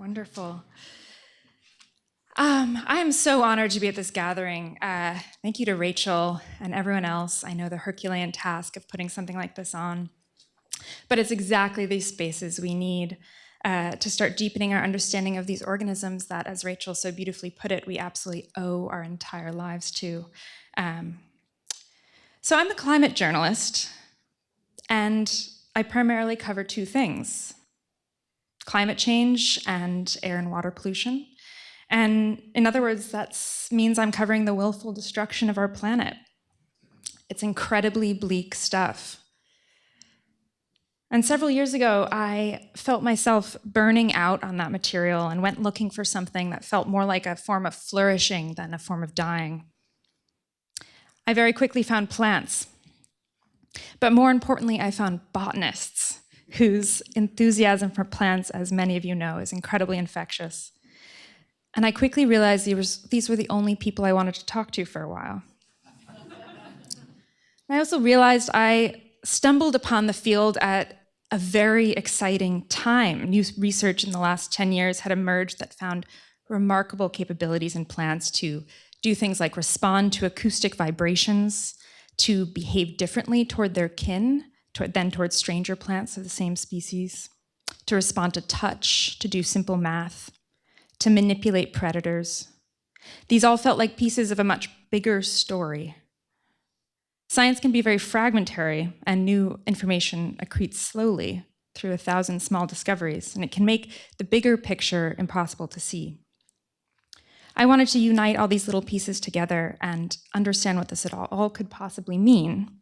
Wonderful. I am so honored to be at this gathering. Thank you to Rachel and everyone else. I know the Herculean task of putting something like this on, but it's exactly these spaces we need to start deepening our understanding of these organisms that, as Rachel so beautifully put it, we absolutely owe our entire lives to. So I'm a climate journalist, and I primarily cover two things: climate change and air and water pollution. And in other words, that means I'm covering the willful destruction of our planet. It's incredibly bleak stuff. And several years ago, I felt myself burning out on that material and went looking for something that felt more like a form of flourishing than a form of dying. I very quickly found plants. But more importantly, I found botanists whose enthusiasm for plants, as many of you know, is incredibly infectious. And I quickly realized these were the only people I wanted to talk to for a while. I also realized I stumbled upon the field at a very exciting time. New research in the last 10 years had emerged that found remarkable capabilities in plants to do things like respond to acoustic vibrations, to behave differently toward their kin than toward stranger plants of the same species, to respond to touch, to do simple math, to manipulate predators. These all felt like pieces of a much bigger story. Science can be very fragmentary, and new information accretes slowly through 1,000 small discoveries, and it can make the bigger picture impossible to see. I wanted to unite all these little pieces together and understand what this all could possibly mean.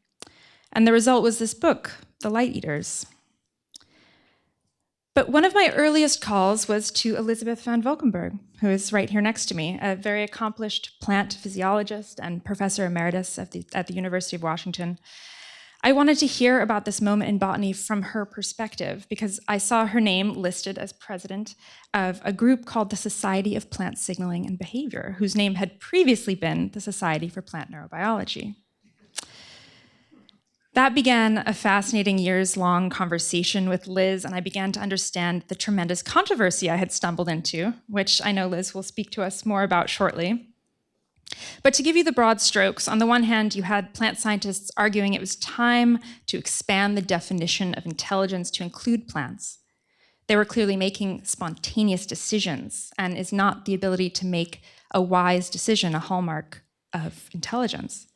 And the result was this book, The Light Eaters. But one of my earliest calls was to Elizabeth van Valkenburg, who is right here next to me, a very accomplished plant physiologist and professor emeritus at the University of Washington. I wanted to hear about this moment in botany from her perspective because I saw her name listed as president of a group called the Society of Plant Signaling and Behavior, whose name had previously been the Society for Plant Neurobiology. That began a fascinating years-long conversation with Liz, and I began to understand the tremendous controversy I had stumbled into, which I know Liz will speak to us more about shortly. But to give you the broad strokes, on the one hand, you had plant scientists arguing it was time to expand the definition of intelligence to include plants. They were clearly making spontaneous decisions, and is not the ability to make a wise decision a hallmark of intelligence.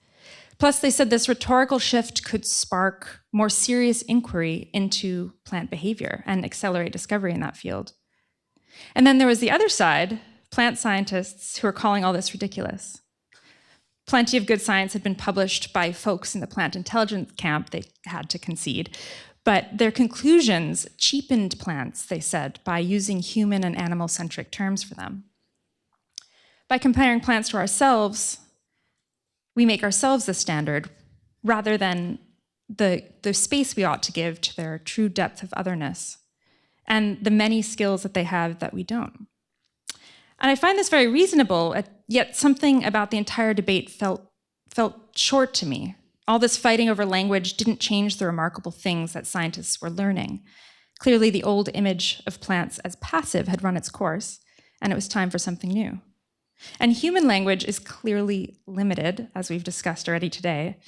Plus, they said this rhetorical shift could spark more serious inquiry into plant behavior and accelerate discovery in that field. And then there was the other side, plant scientists who were calling all this ridiculous. Plenty of good science had been published by folks in the plant intelligence camp, they had to concede, but their conclusions cheapened plants, they said, by using human and animal-centric terms for them. By comparing plants to ourselves, we make ourselves the standard rather than the space we ought to give to their true depth of otherness and the many skills that they have that we don't. And I find this very reasonable, yet something about the entire debate felt short to me. All this fighting over language didn't change the remarkable things that scientists were learning. Clearly, the old image of plants as passive had run its course, and it was time for something new. And human language is clearly limited, as we've discussed already today.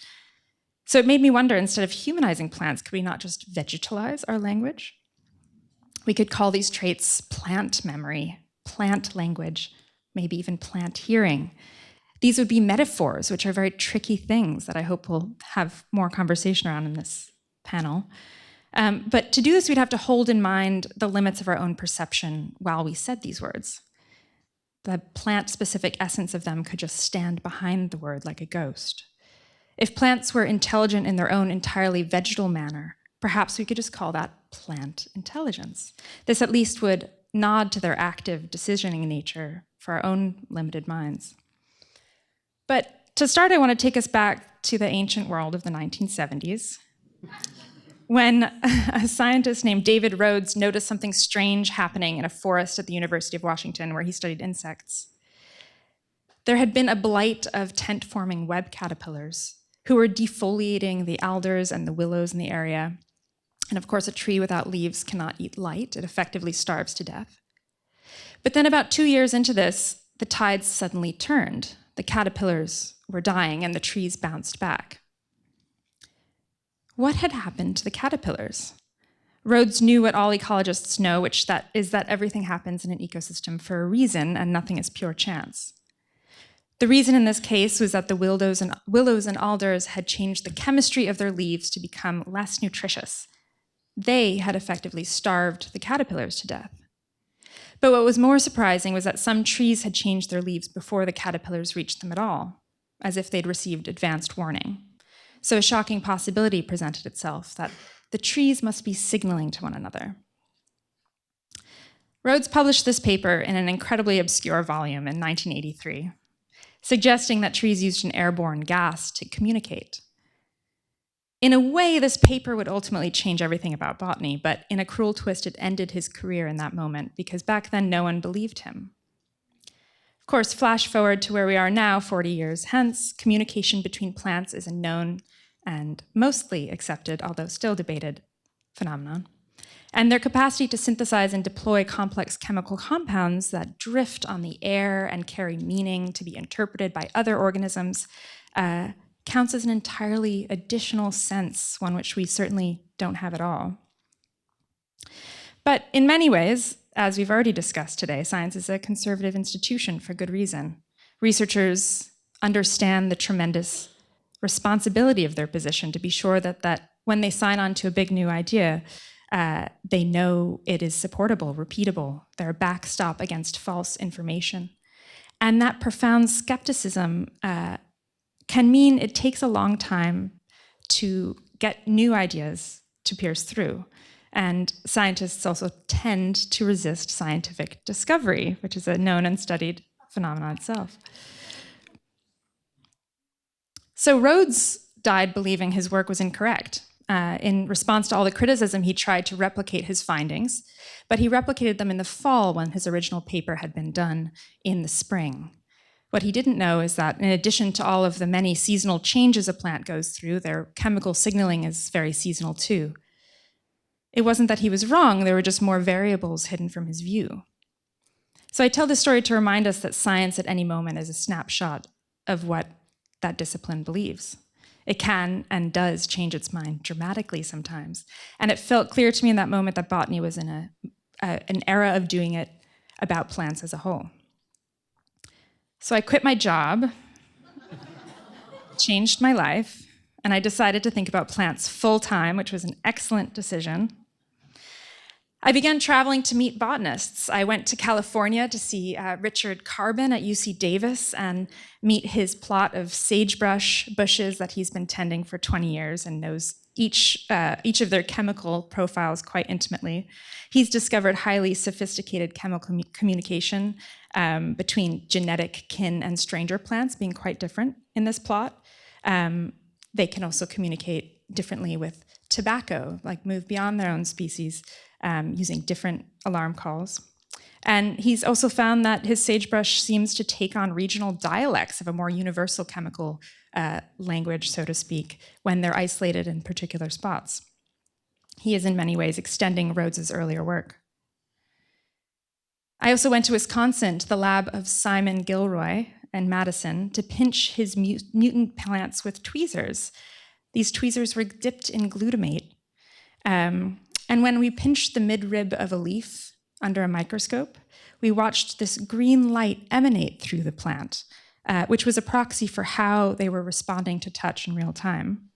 So it made me wonder, instead of humanizing plants, could we not just vegetalize our language? We could call these traits plant memory, plant language, maybe even plant hearing. These would be metaphors, which are very tricky things that I hope we'll have more conversation around in this panel. But to do this, we'd have to hold in mind the limits of our own perception while we said these words. The plant-specific essence of them could just stand behind the word like a ghost. If plants were intelligent in their own entirely vegetal manner, perhaps we could just call that plant intelligence. This at least would nod to their active decisioning nature for our own limited minds. But to start, I want to take us back to the ancient world of the 1970s, when a scientist named David Rhodes noticed something strange happening in a forest at the University of Washington where he studied insects. There had been a blight of tent-forming web caterpillars who were defoliating the alders and the willows in the area. And of course, a tree without leaves cannot eat light. It effectively starves to death. But then about 2 years into this, the tides suddenly turned. The caterpillars were dying and the trees bounced back. What had happened to the caterpillars? Rhodes knew what all ecologists know, which is that everything happens in an ecosystem for a reason and nothing is pure chance. The reason in this case was that the willows and alders had changed the chemistry of their leaves to become less nutritious. They had effectively starved the caterpillars to death. But what was more surprising was that some trees had changed their leaves before the caterpillars reached them at all, as if they'd received advanced warning. So a shocking possibility presented itself that the trees must be signaling to one another. Rhodes published this paper in an incredibly obscure volume in 1983, suggesting that trees used an airborne gas to communicate. In a way, this paper would ultimately change everything about botany, but in a cruel twist, it ended his career in that moment, because back then no one believed him. Of course, flash forward to where we are now, 40 years hence, communication between plants is a known and mostly accepted, although still debated, phenomenon. And their capacity to synthesize and deploy complex chemical compounds that drift on the air and carry meaning to be interpreted by other organisms counts as an entirely additional sense, one which we certainly don't have at all. But in many ways, as we've already discussed today, science is a conservative institution for good reason. Researchers understand the tremendous responsibility of their position to be sure that when they sign on to a big new idea, they know it is supportable, repeatable. They're a backstop against false information. And that profound skepticism can mean it takes a long time to get new ideas to pierce through. And scientists also tend to resist scientific discovery, which is a known and studied phenomenon itself. So Rhodes died believing his work was incorrect. In response to all the criticism, he tried to replicate his findings, but he replicated them in the fall when his original paper had been done in the spring. What he didn't know is that in addition to all of the many seasonal changes a plant goes through, their chemical signaling is very seasonal too. It wasn't that he was wrong, there were just more variables hidden from his view. So I tell this story to remind us that science at any moment is a snapshot of what that discipline believes. It can and does change its mind dramatically sometimes. And it felt clear to me in that moment that botany was in an era of doing it about plants as a whole. So I quit my job, changed my life, and I decided to think about plants full-time, which was an excellent decision. I began traveling to meet botanists. I went to California to see Richard Carbon at UC Davis and meet his plot of sagebrush bushes that he's been tending for 20 years and knows each of their chemical profiles quite intimately. He's discovered highly sophisticated chemical communication between genetic kin and stranger plants being quite different in this plot. They can also communicate differently with tobacco, like move beyond their own species, using different alarm calls. And he's also found that his sagebrush seems to take on regional dialects of a more universal chemical language, so to speak, when they're isolated in particular spots. He is in many ways extending Rhodes's earlier work. I also went to Wisconsin to the lab of Simon Gilroy and Madison to pinch his mutant plants with tweezers. These tweezers were dipped in glutamate. And when we pinched the midrib of a leaf under a microscope, we watched this green light emanate through the plant, which was a proxy for how they were responding to touch in real time.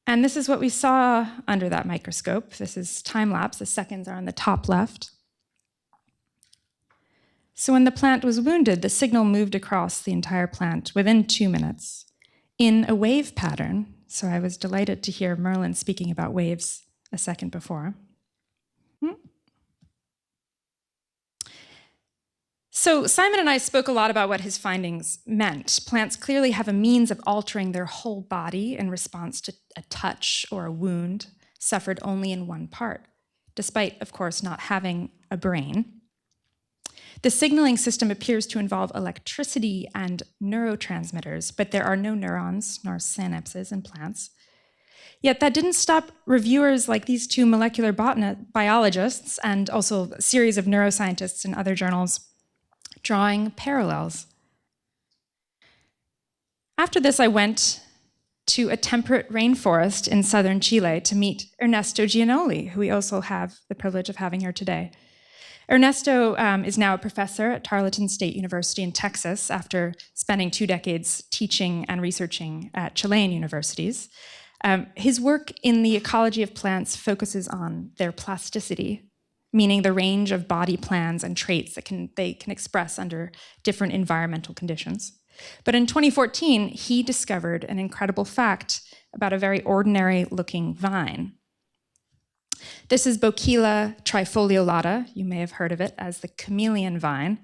And this is what we saw under that microscope. This is time-lapse. The seconds are on the top left. So when the plant was wounded, the signal moved across the entire plant within 2 minutes in a wave pattern. So I was delighted to hear Merlin speaking about waves a second before. So Simon and I spoke a lot about what his findings meant. Plants clearly have a means of altering their whole body in response to a touch or a wound suffered only in one part, despite, of course, not having a brain. The signaling system appears to involve electricity and neurotransmitters, but there are no neurons nor synapses in plants. Yet that didn't stop reviewers like these two molecular biologists and also a series of neuroscientists in other journals drawing parallels. After this, I went to a temperate rainforest in southern Chile to meet Ernesto Gianoli, who we also have the privilege of having here today. Ernesto is now a professor at Tarleton State University in Texas after spending 2 decades teaching and researching at Chilean universities. His work in the ecology of plants focuses on their plasticity, meaning the range of body plans and traits that they can express under different environmental conditions. But in 2014, he discovered an incredible fact about a very ordinary-looking vine. This is Boquila trifoliolata. You may have heard of it as the chameleon vine.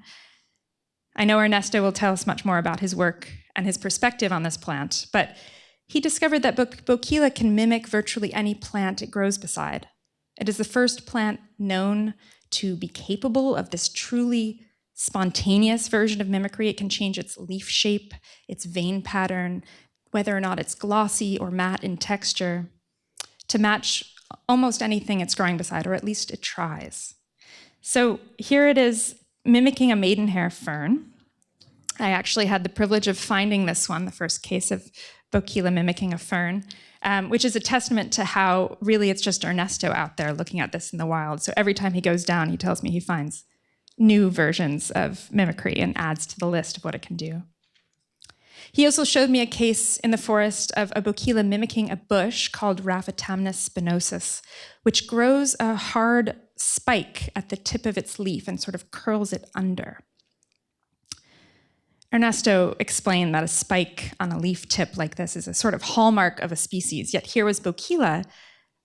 I know Ernesto will tell us much more about his work and his perspective on this plant, but he discovered that Boquila can mimic virtually any plant it grows beside. It is the first plant known to be capable of this truly spontaneous version of mimicry. It can change its leaf shape, its vein pattern, whether or not it's glossy or matte in texture, to match almost anything it's growing beside, or at least it tries. So here it is mimicking a maidenhair fern. I actually had the privilege of finding this one, the first case of Boquila mimicking a fern, which is a testament to how really it's just Ernesto out there looking at this in the wild. So every time he goes down, he tells me he finds new versions of mimicry and adds to the list of what it can do. He also showed me a case in the forest of a Boquila mimicking a bush called Raphitamnus spinosus, which grows a hard spike at the tip of its leaf and sort of curls it under. Ernesto explained that a spike on a leaf tip like this is a sort of hallmark of a species, yet here was Boquila,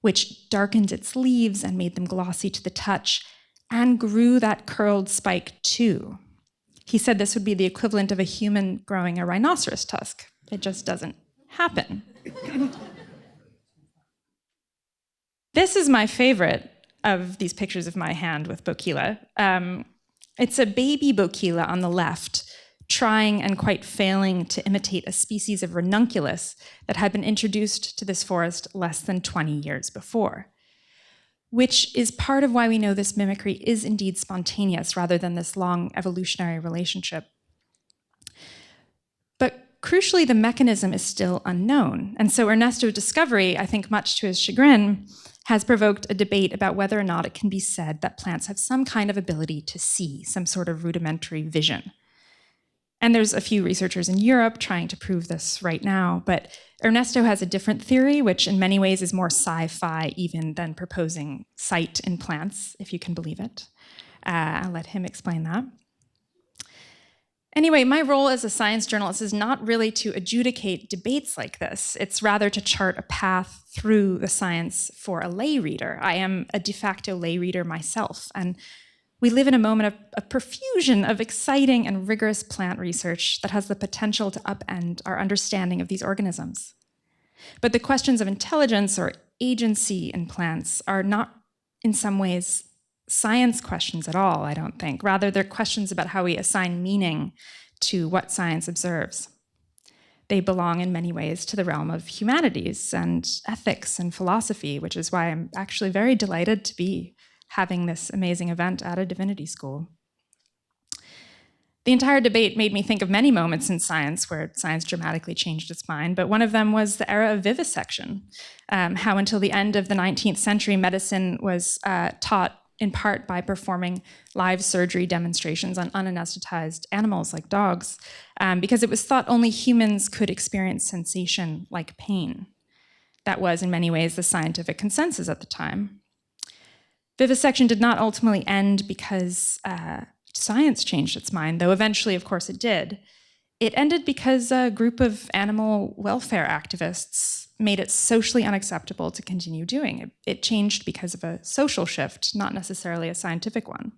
which darkened its leaves and made them glossy to the touch, and grew that curled spike too. He said this would be the equivalent of a human growing a rhinoceros tusk. It just doesn't happen. This is my favorite of these pictures of my hand with Boquila. It's a baby Boquila on the left, trying and quite failing to imitate a species of ranunculus that had been introduced to this forest less than 20 years before, which is part of why we know this mimicry is indeed spontaneous rather than this long evolutionary relationship. But crucially, the mechanism is still unknown. And so Ernesto's discovery, I think much to his chagrin, has provoked a debate about whether or not it can be said that plants have some kind of ability to see, some sort of rudimentary vision. And there's a few researchers in Europe trying to prove this right now, but Ernesto has a different theory, which in many ways is more sci-fi even than proposing sight in plants, if you can believe it. I'll let him explain that. Anyway, my role as a science journalist is not really to adjudicate debates like this. It's rather to chart a path through the science for a lay reader. I am a de facto lay reader myself, and we live in a moment of a profusion of exciting and rigorous plant research that has the potential to upend our understanding of these organisms. But the questions of intelligence or agency in plants are not, in some ways, science questions at all, I don't think. Rather, they're questions about how we assign meaning to what science observes. They belong in many ways to the realm of humanities and ethics and philosophy, which is why I'm actually very delighted to be having this amazing event at a divinity school. The entire debate made me think of many moments in science where science dramatically changed its mind, but one of them was the era of vivisection, how until the end of the 19th century, medicine was taught in part by performing live surgery demonstrations on unanesthetized animals like dogs, because it was thought only humans could experience sensation like pain. That was, in many ways, the scientific consensus at the time. Vivisection did not ultimately end because science changed its mind, though eventually, of course, it did. It ended because a group of animal welfare activists made it socially unacceptable to continue doing it. It changed because of a social shift, not necessarily a scientific one.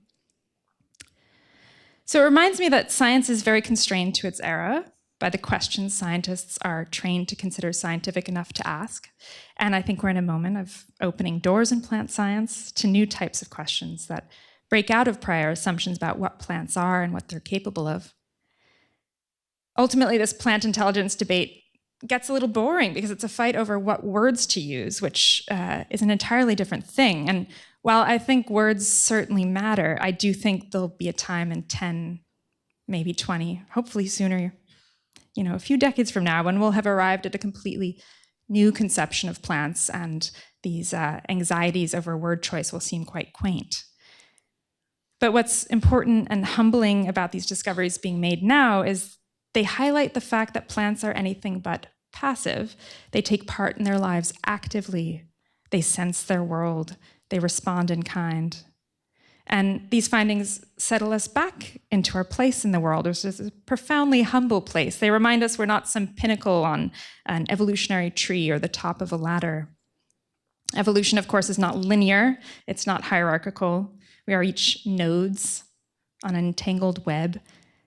So it reminds me that science is very constrained to its era by the questions scientists are trained to consider scientific enough to ask. And I think we're in a moment of opening doors in plant science to new types of questions that break out of prior assumptions about what plants are and what they're capable of. Ultimately, this plant intelligence debate gets a little boring because it's a fight over what words to use, which is an entirely different thing. And while I think words certainly matter, I do think there'll be a time in 10, maybe 20, hopefully sooner, a few decades from now, when we'll have arrived at a completely new conception of plants, and these anxieties over word choice will seem quite quaint. But what's important and humbling about these discoveries being made now is they highlight the fact that plants are anything but passive. They take part in their lives actively. They sense their world. They respond in kind. And these findings settle us back into our place in the world, which is a profoundly humble place. They remind us we're not some pinnacle on an evolutionary tree or the top of a ladder. Evolution, of course, is not linear. It's not hierarchical. We are each nodes on an entangled web,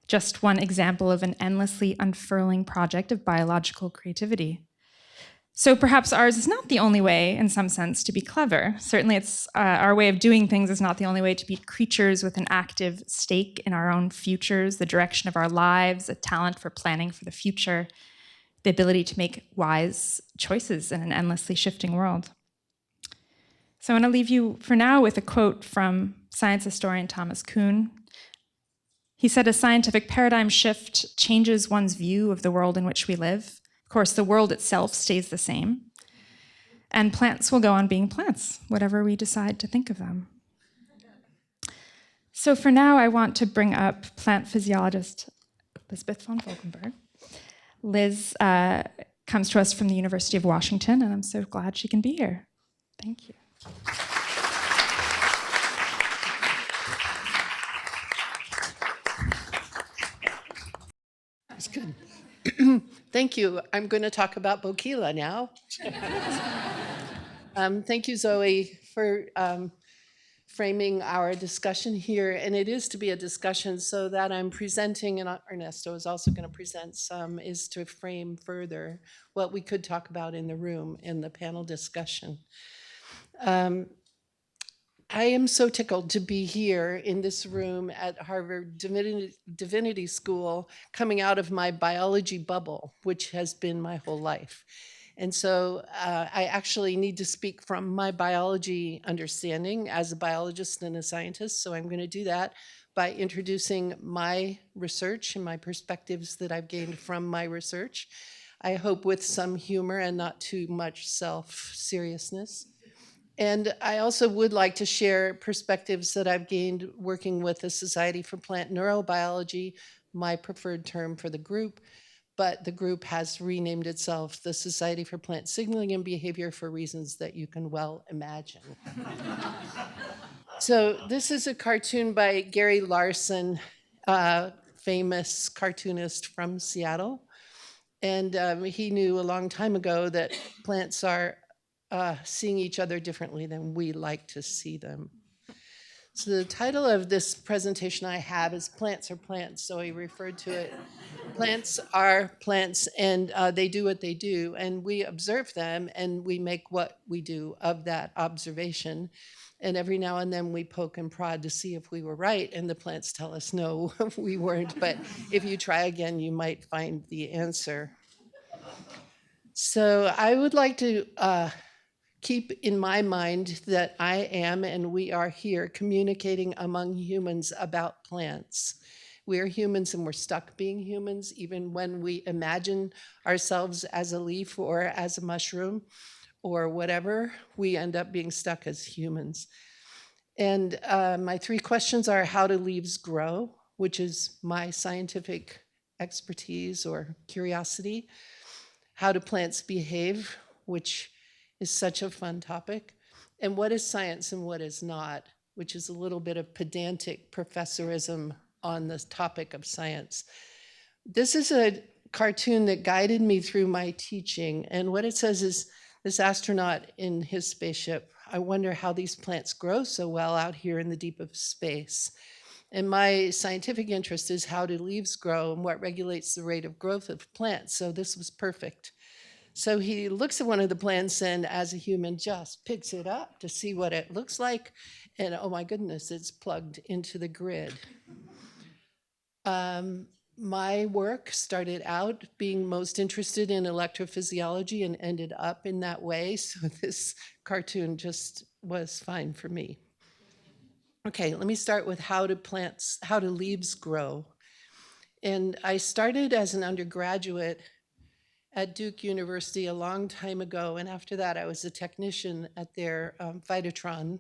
just one example of an endlessly unfurling project of biological creativity. So perhaps ours is not the only way, in some sense, to be clever. Certainly it's our way of doing things is not the only way to be creatures with an active stake in our own futures, the direction of our lives, a talent for planning for the future, the ability to make wise choices in an endlessly shifting world. So I want to leave you for now with a quote from science historian Thomas Kuhn. He said, "A scientific paradigm shift changes one's view of the world in which we live. Of course, the world itself stays the same. And plants will go on being plants, whatever we decide to think of them." So for now, I want to bring up plant physiologist Lisbeth von Valkenburg. Liz comes to us from the University of Washington, and I'm so glad she can be here. Thank you. That's good. Thank you. I'm going to talk about Boquila now. Thank you, Zoe, for framing our discussion here. And it is to be a discussion, so that I'm presenting, and Ernesto is also going to present some, is to frame further what we could talk about in the room in the panel discussion. I am so tickled to be here in this room at Harvard Divinity School, coming out of my biology bubble, which has been my whole life. And so I actually need to speak from my biology understanding as a biologist and a scientist. So I'm going to do that by introducing my research and my perspectives that I've gained from my research. I hope with some humor and not too much self-seriousness. And I also would like to share perspectives that I've gained working with the Society for Plant Neurobiology, my preferred term for the group, but the group has renamed itself the Society for Plant Signaling and Behavior for reasons that you can well imagine. So this is a cartoon by Gary Larson, famous cartoonist from Seattle. And he knew a long time ago that plants are seeing each other differently than we like to see them. So the title of this presentation I have is Plants Are Plants. So he referred to it. Plants are plants, and they do what they do, and we observe them, and we make what we do of that observation. And every now and then we poke and prod to see if we were right, and the plants tell us, no, we weren't, but if you try again, you might find the answer. So I would like to keep in my mind that I am, and we are here communicating among humans about plants. We are humans, and we're stuck being humans, even when we imagine ourselves as a leaf or as a mushroom or whatever, we end up being stuck as humans. And my three questions are: how do leaves grow, which is my scientific expertise or curiosity? How do plants behave, which is such a fun topic? And what is science and what is not, which is a little bit of pedantic professorism on the topic of science. This is a cartoon that guided me through my teaching. And what it says is, this astronaut in his spaceship, I wonder how these plants grow so well out here in the deep of space. And my scientific interest is how do leaves grow and what regulates the rate of growth of plants. So this was perfect. So he looks at one of the plants and, as a human, just picks it up to see what it looks like. And oh my goodness, it's plugged into the grid. My work started out being most interested in electrophysiology and ended up in that way. So this cartoon just was fine for me. Okay, let me start with how do leaves grow? And I started as an undergraduate at Duke University a long time ago. And after that, I was a technician at their phytotron.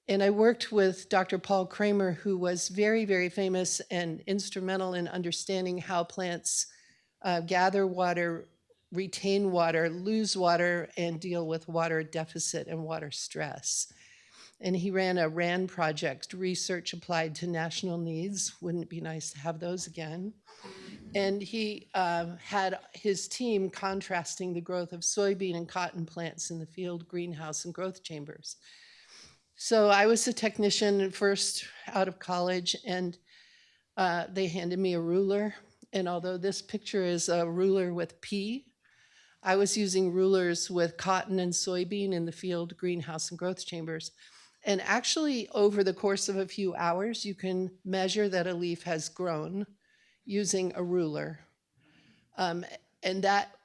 And I worked with Dr. Paul Kramer, who was very, very famous and instrumental in understanding how plants gather water, retain water, lose water, and deal with water deficit and water stress. And he ran a RAN project, Research Applied to National Needs. Wouldn't it be nice to have those again? And he had his team contrasting the growth of soybean and cotton plants in the field, greenhouse, and growth chambers. So I was a technician first out of college, and they handed me a ruler. And although this picture is a ruler with P, I was using rulers with cotton and soybean in the field, greenhouse, and growth chambers. And actually, over the course of a few hours, you can measure that a leaf has grown using a ruler. And that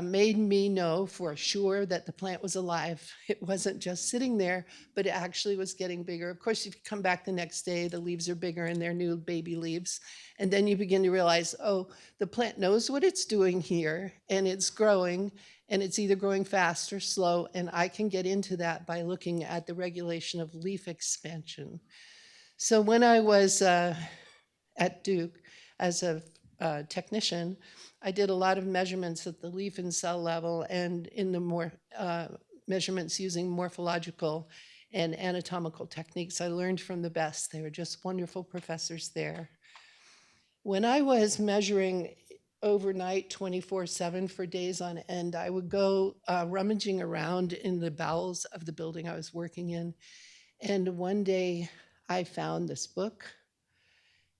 made me know for sure that the plant was alive. It wasn't just sitting there, but it actually was getting bigger. Of course, if you come back the next day, the leaves are bigger and they're new baby leaves. And then you begin to realize, oh, the plant knows what it's doing here and it's growing, and it's either growing fast or slow. And I can get into that by looking at the regulation of leaf expansion. So when I was at Duke as a technician, I did a lot of measurements at the leaf and cell level and in the more measurements using morphological and anatomical techniques. I learned from the best. They were just wonderful professors there. When I was measuring overnight 24/7 for days on end, I would go rummaging around in the bowels of the building I was working in. And one day I found this book,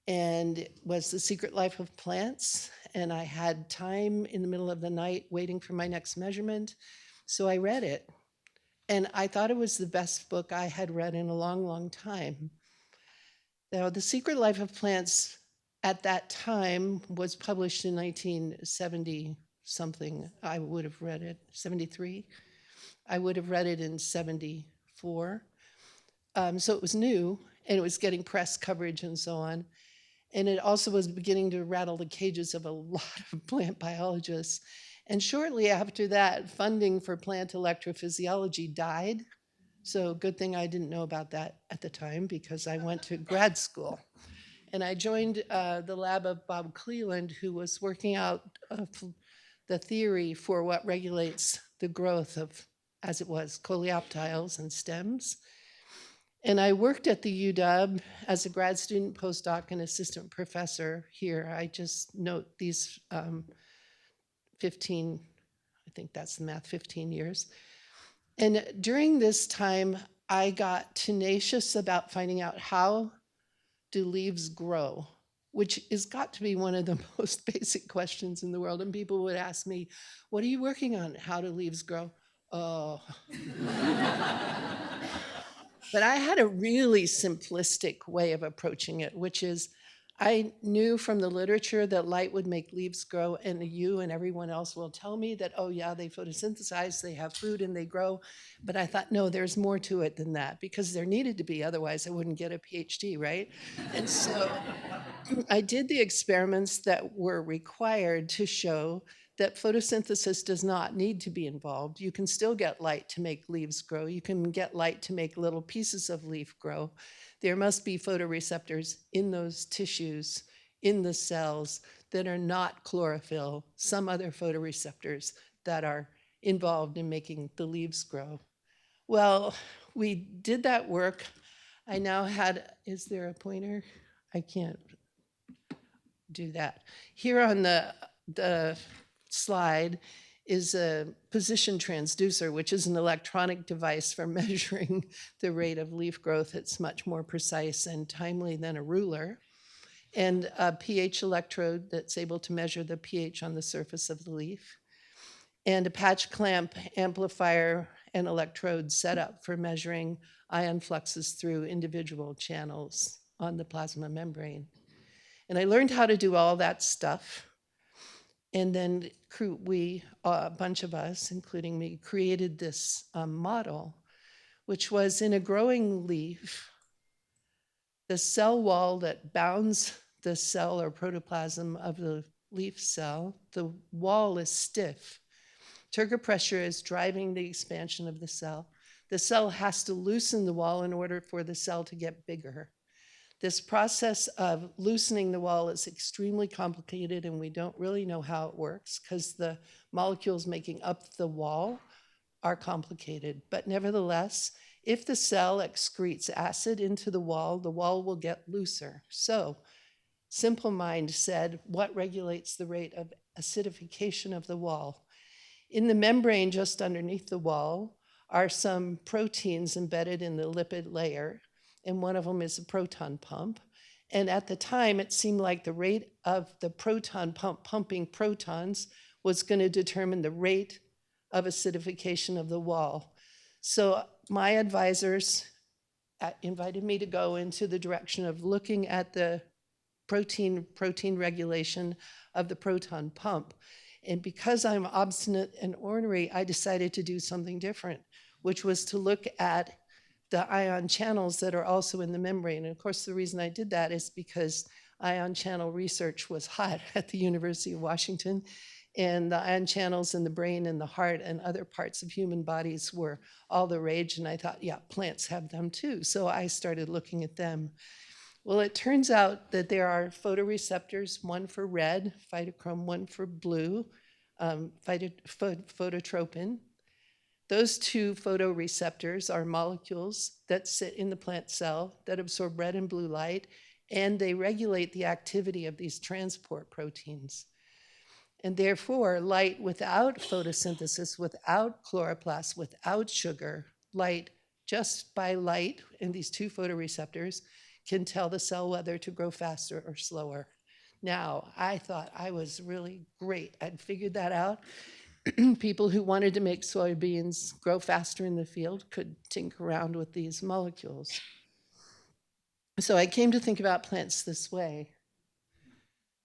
and it was The Secret Life of Plants. And I had time in the middle of the night waiting for my next measurement. So I read it. And I thought it was the best book I had read in a long, long time. Now, The Secret Life of Plants at that time was published in 1970 something. I would have read it, 73. I would have read it in 74. So it was new, and it was getting press coverage and so on. And it also was beginning to rattle the cages of a lot of plant biologists. And shortly after that, funding for plant electrophysiology died. So good thing I didn't know about that at the time, because I went to grad school. And I joined the lab of Bob Cleland, who was working out the theory for what regulates the growth of, as it was, coleoptiles and stems. And I worked at the UW as a grad student, postdoc, and assistant professor here. I just note these 15, I think that's the math, 15 years. And during this time, I got tenacious about finding out how do leaves grow, which has got to be one of the most basic questions in the world. And people would ask me, what are you working on? How do leaves grow? Oh. But I had a really simplistic way of approaching it, which is I knew from the literature that light would make leaves grow, and you and everyone else will tell me that, oh yeah, they photosynthesize, they have food, and they grow. But I thought, no, there's more to it than that, because there needed to be, otherwise I wouldn't get a PhD, right? And so I did the experiments that were required to show that photosynthesis does not need to be involved. You can still get light to make leaves grow. You can get light to make little pieces of leaf grow. There must be photoreceptors in those tissues, in the cells, that are not chlorophyll, some other photoreceptors that are involved in making the leaves grow. Well, we did that work. I now had, is there a pointer? I can't do that. Here on the slide is a position transducer, which is an electronic device for measuring the rate of leaf growth. It's much more precise and timely than a ruler. And a pH electrode that's able to measure the pH on the surface of the leaf. And a patch clamp amplifier and electrode set up for measuring ion fluxes through individual channels on the plasma membrane. And I learned how to do all that stuff. And then we, a bunch of us, including me, created this model, which was in a growing leaf, the cell wall that bounds the cell or protoplasm of the leaf cell, the wall is stiff. Turgor pressure is driving the expansion of the cell. The cell has to loosen the wall in order for the cell to get bigger. This process of loosening the wall is extremely complicated, and we don't really know how it works because the molecules making up the wall are complicated. But nevertheless, if the cell excretes acid into the wall will get looser. So Simple Mind said, what regulates the rate of acidification of the wall? In the membrane just underneath the wall are some proteins embedded in the lipid layer, and one of them is a proton pump. And at the time, it seemed like the rate of the proton pump pumping protons was going to determine the rate of acidification of the wall. So my advisors invited me to go into the direction of looking at the protein regulation of the proton pump. And because I'm obstinate and ornery, I decided to do something different, which was to look at the ion channels that are also in the membrane. And of course, the reason I did that is because ion channel research was hot at the University of Washington, and the ion channels in the brain and the heart and other parts of human bodies were all the rage. And I thought, yeah, plants have them too. So I started looking at them. Well, it turns out that there are photoreceptors, one for red, phytochrome, one for blue, phototropin. Those two photoreceptors are molecules that sit in the plant cell that absorb red and blue light, and they regulate the activity of these transport proteins. And therefore, light without photosynthesis, without chloroplast, without sugar, light just by light in these two photoreceptors can tell the cell whether to grow faster or slower. Now, I thought I was really great. I'd figured that out. People who wanted to make soybeans grow faster in the field could tinker around with these molecules. So I came to think about plants this way.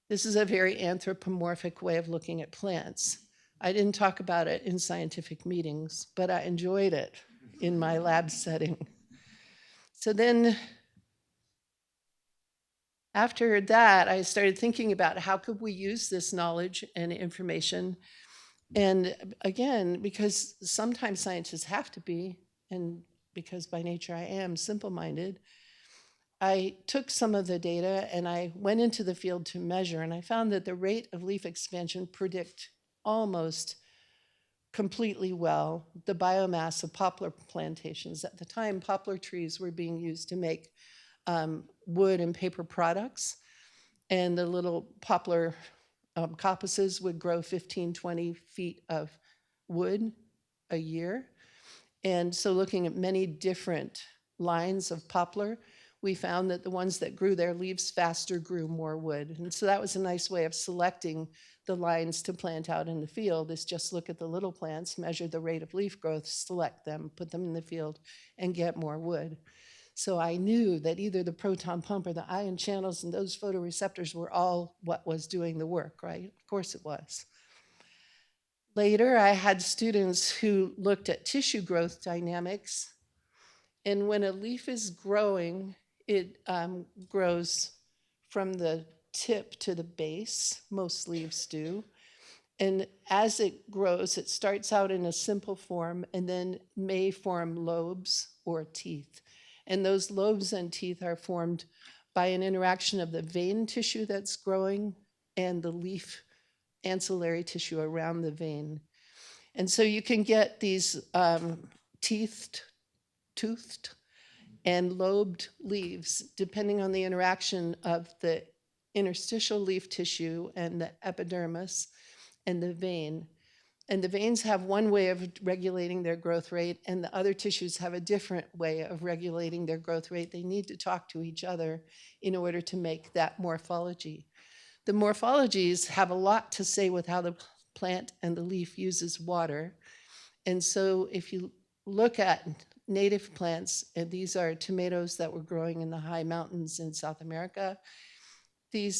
This is a very anthropomorphic way of looking at plants. I didn't talk about it in scientific meetings, but I enjoyed it in my lab setting. So then after that, I started thinking about how could we use this knowledge and information. And again, because sometimes scientists have to be, and because by nature I am simple-minded, I took some of the data and I went into the field to measure, and I found that the rate of leaf expansion predict almost completely well the biomass of poplar plantations. At the time, poplar trees were being used to make wood and paper products, and the little poplar coppices would grow 15, 20 feet of wood a year. And so looking at many different lines of poplar, we found that the ones that grew their leaves faster grew more wood. And so that was a nice way of selecting the lines to plant out in the field, is just look at the little plants, measure the rate of leaf growth, select them, put them in the field, and get more wood. So I knew that either the proton pump or the ion channels and those photoreceptors were all what was doing the work, right? Of course it was. Later, I had students who looked at tissue growth dynamics. And when a leaf is growing, it grows from the tip to the base. Most leaves do. And as it grows, it starts out in a simple form and then may form lobes or teeth. And those lobes and teeth are formed by an interaction of the vein tissue that's growing and the leaf ancillary tissue around the vein. And so you can get these toothed, and lobed leaves depending on the interaction of the interstitial leaf tissue and the epidermis and the vein. And the veins have one way of regulating their growth rate, and the other tissues have a different way of regulating their growth rate. They need to talk to each other in order to make that morphology. The morphologies have a lot to say with how the plant and the leaf uses water. And so if you look at native plants, and these are tomatoes that were growing in the high mountains in South America, these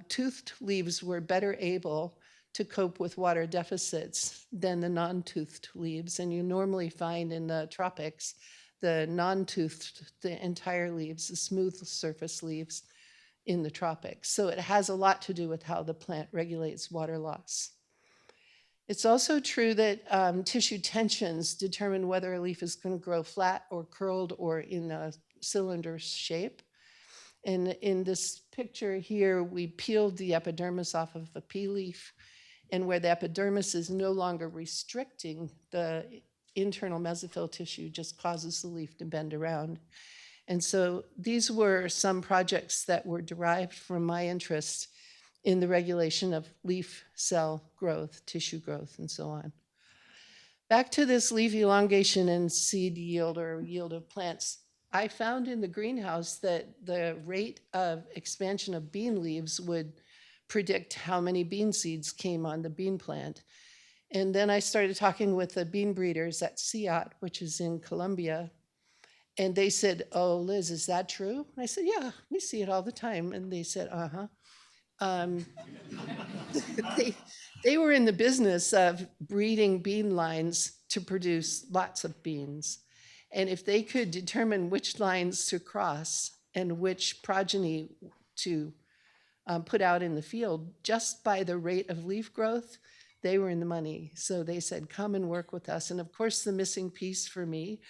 toothed leaves were better able to cope with water deficits than the non-toothed leaves. And you normally find in the tropics, the non-toothed, the entire leaves, the smooth surface leaves in the tropics. So it has a lot to do with how the plant regulates water loss. It's also true that tissue tensions determine whether a leaf is going to grow flat or curled or in a cylinder shape. And in this picture here, we peeled the epidermis off of a pea leaf, and where the epidermis is no longer restricting the internal mesophyll tissue, just causes the leaf to bend around. And so these were some projects that were derived from my interest in the regulation of leaf cell growth, tissue growth, and so on. Back to this leaf elongation and seed yield or yield of plants. I found in the greenhouse that the rate of expansion of bean leaves would predict how many bean seeds came on the bean plant. And then I started talking with the bean breeders at CIAT, which is in Colombia. And they said, "Oh, Liz, is that true?" And I said, "Yeah, we see it all the time." And they said, "Uh-huh." They were in the business of breeding bean lines to produce lots of beans. And if they could determine which lines to cross and which progeny to put out in the field just by the rate of leaf growth, they were in the money. So they said, "Come and work with us." And of course, the missing piece for me,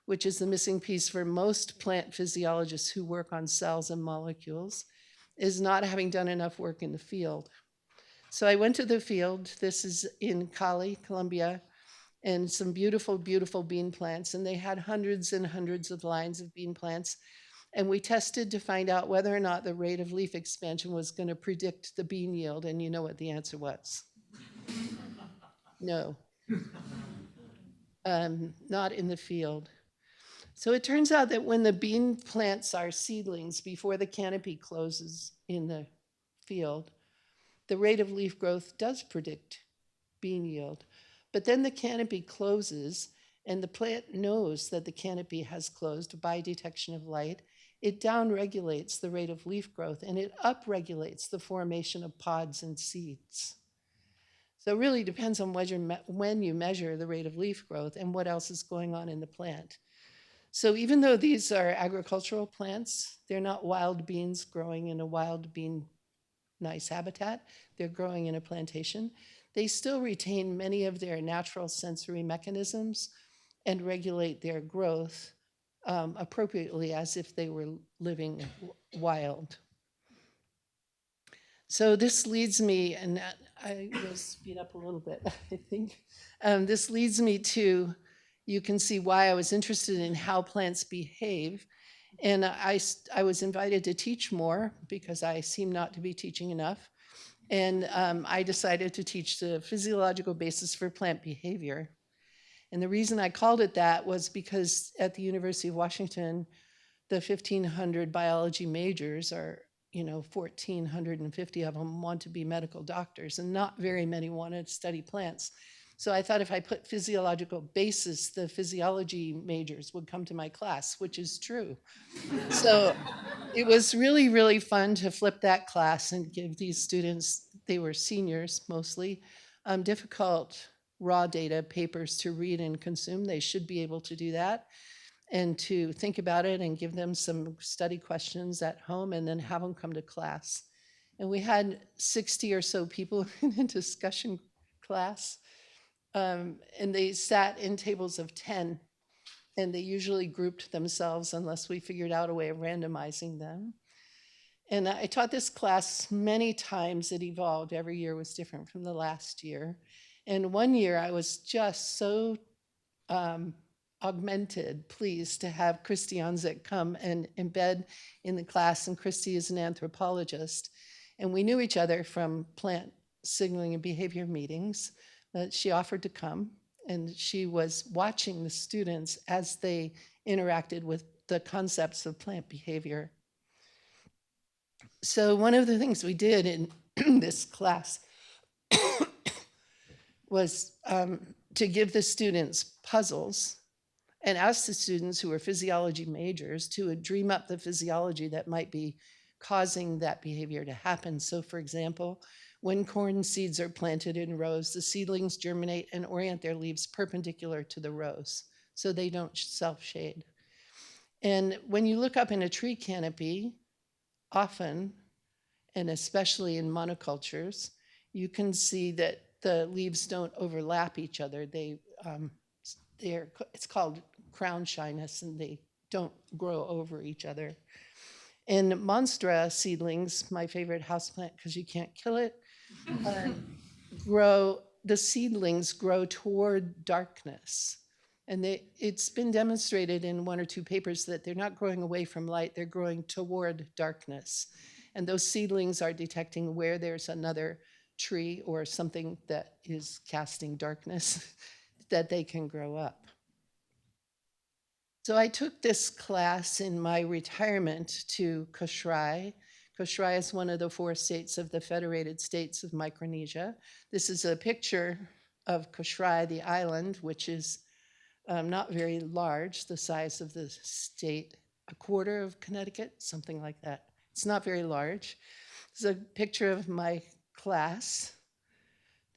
which is the missing piece for most plant physiologists who work on cells and molecules, is not having done enough work in the field. So I went to the field. This is in Cali, Colombia, and some beautiful, beautiful bean plants. And they had hundreds and hundreds of lines of bean plants. And we tested to find out whether or not the rate of leaf expansion was going to predict the bean yield. And you know what the answer was? No. Not in the field. So it turns out that when the bean plants are seedlings, before the canopy closes in the field, the rate of leaf growth does predict bean yield. But then the canopy closes, and the plant knows that the canopy has closed by detection of light. It downregulates the rate of leaf growth, and it upregulates the formation of pods and seeds. So it really depends on when you measure the rate of leaf growth and what else is going on in the plant. So even though these are agricultural plants, they're not wild beans growing in a wild bean nice habitat. They're growing in a plantation. They still retain many of their natural sensory mechanisms and regulate their growth appropriately as if they were living wild. So this leads me, and I will speed up a little bit, I think. This leads me to, you can see why I was interested in how plants behave. And I was invited to teach more because I seem not to be teaching enough. And I decided to teach the physiological basis for plant behavior. And the reason I called it that was because at the University of Washington, the 1,500 biology majors are, 1,450 of them want to be medical doctors, and not very many want to study plants. So I thought if I put physiological basis, the physiology majors would come to my class, which is true. So it was really, really fun to flip that class and give these students, they were seniors mostly, difficult raw data papers to read and consume. They should be able to do that, and to think about it and give them some study questions at home and then have them come to class. And we had 60 or so people in a discussion class. And they sat in tables of 10, and they usually grouped themselves unless we figured out a way of randomizing them. And I taught this class many times. It evolved. Every year was different from the last year. And one year I was just so pleased to have Christy Onzik come and embed in the class. And Christy is an anthropologist. And we knew each other from plant signaling and behavior meetings. She offered to come, and she was watching the students as they interacted with the concepts of plant behavior. So one of the things we did in this class was to give the students puzzles and ask the students who were physiology majors to dream up the physiology that might be causing that behavior to happen. So for example, when corn seeds are planted in rows, the seedlings germinate and orient their leaves perpendicular to the rows, so they don't self-shade. And when you look up in a tree canopy, often, and especially in monocultures, you can see that the leaves don't overlap each other. It's called crown shyness, and they don't grow over each other. And Monstera seedlings, my favorite houseplant because you can't kill it, the seedlings grow toward darkness. And it's been demonstrated in 1 or 2 papers that they're not growing away from light, they're growing toward darkness. And those seedlings are detecting where there's another tree or something that is casting darkness that they can grow up. So I took this class in my retirement to Koshrai. Koshrai is one of the 4 states of the Federated States of Micronesia. This is a picture of Koshrai, the island, which is not very large, the size of the state, a quarter of Connecticut, something like that. It's not very large. It's a picture of my class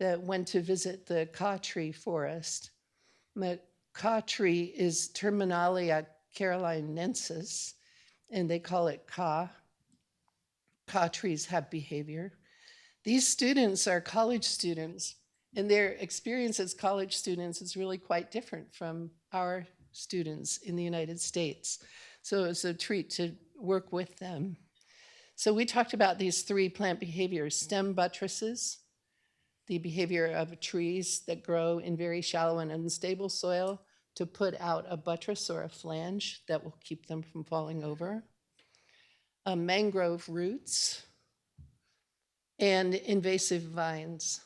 that went to visit the Ka tree forest. The Ka tree is Terminalia carolinensis, and they call it Ka. Ka trees have behavior. These students are college students, and their experience as college students is really quite different from our students in the United States. So it's a treat to work with them. So we talked about these 3 plant behaviors: stem buttresses, the behavior of trees that grow in very shallow and unstable soil to put out a buttress or a flange that will keep them from falling over, mangrove roots, and invasive vines.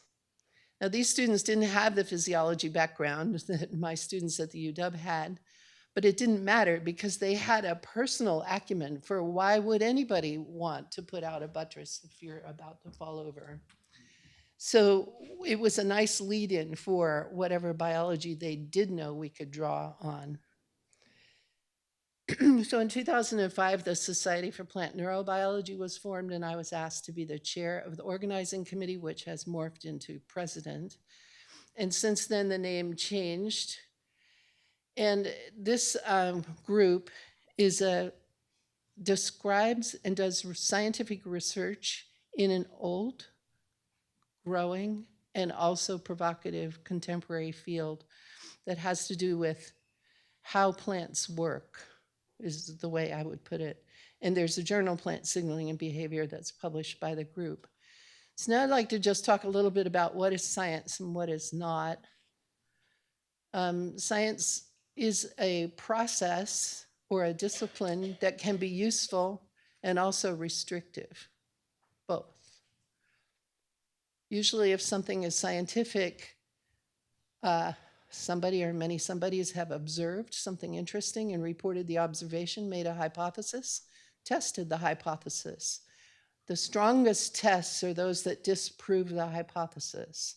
Now, these students didn't have the physiology background that my students at the UW had, but it didn't matter because they had a personal acumen for why would anybody want to put out a buttress if you're about to fall over. So it was a nice lead-in for whatever biology they did know we could draw on. So in 2005, the Society for Plant Neurobiology was formed, and I was asked to be the chair of the organizing committee, which has morphed into president. And since then, the name changed. And this group describes and does scientific research in an old, growing, and also provocative contemporary field that has to do with how plants work, is the way I would put it. And there's a journal, Plant Signaling and Behavior, that's published by the group. So now I'd like to just talk a little bit about what is science and what is not. Science is a process or a discipline that can be useful and also restrictive, both. Usually if something is scientific, somebody or many somebodies have observed something interesting and reported the observation, made a hypothesis, tested the hypothesis. The strongest tests are those that disprove the hypothesis.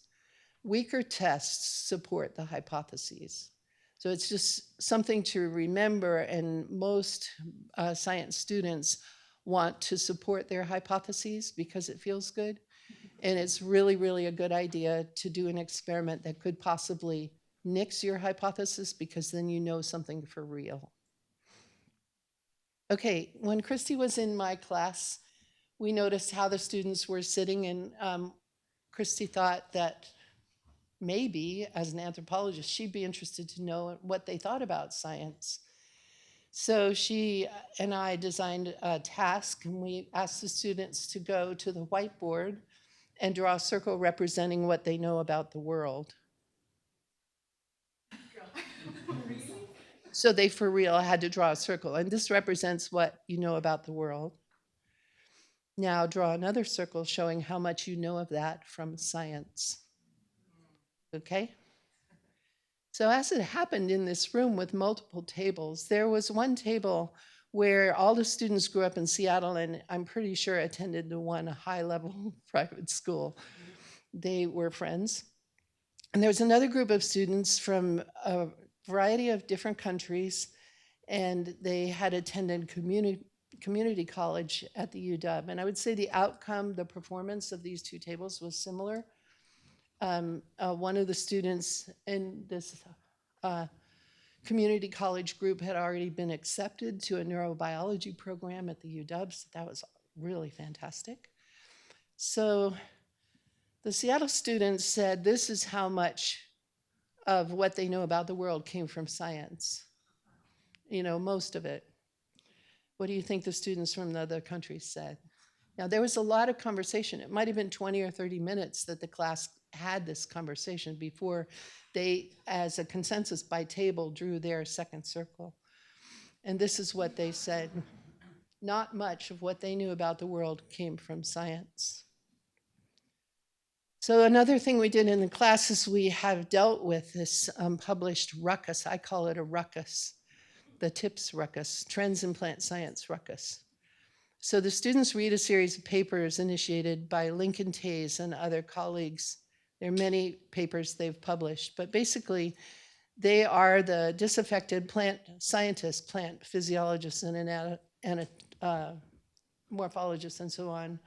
Weaker tests support the hypotheses. So it's just something to remember, and most science students want to support their hypotheses because it feels good. And it's really, really a good idea to do an experiment that could possibly nix your hypothesis, because then you know something for real. Okay, when Christy was in my class, we noticed how the students were sitting, and Christy thought that maybe, as an anthropologist, she'd be interested to know what they thought about science. So she and I designed a task, and we asked the students to go to the whiteboard and draw a circle representing what they know about the world. So they, for real, had to draw a circle. And this represents what you know about the world. Now draw another circle showing how much you know of that from science. Okay? So as it happened in this room with multiple tables, there was one table where all the students grew up in Seattle, and I'm pretty sure attended the one high-level private school. They were friends. And there was another group of students from variety of different countries, and they had attended community college at the UW. And I would say the outcome, the performance of these two tables was similar. One of the students in this community college group had already been accepted to a neurobiology program at the UW, so that was really fantastic. So the Seattle students said this is how much of what they know about the world came from science. You know, most of it. What do you think the students from the other countries said? Now, there was a lot of conversation. It might have been 20 or 30 minutes that the class had this conversation before they, as a consensus by table, drew their second circle. And this is what they said. Not much of what they knew about the world came from science. So another thing we did in the class is we have dealt with this published ruckus. I call it a ruckus, the TIPS ruckus, Trends in Plant Science ruckus. So the students read a series of papers initiated by Lincoln Tays and other colleagues. There are many papers they've published, but basically they are the disaffected plant scientists, plant physiologists and morphologists and so on,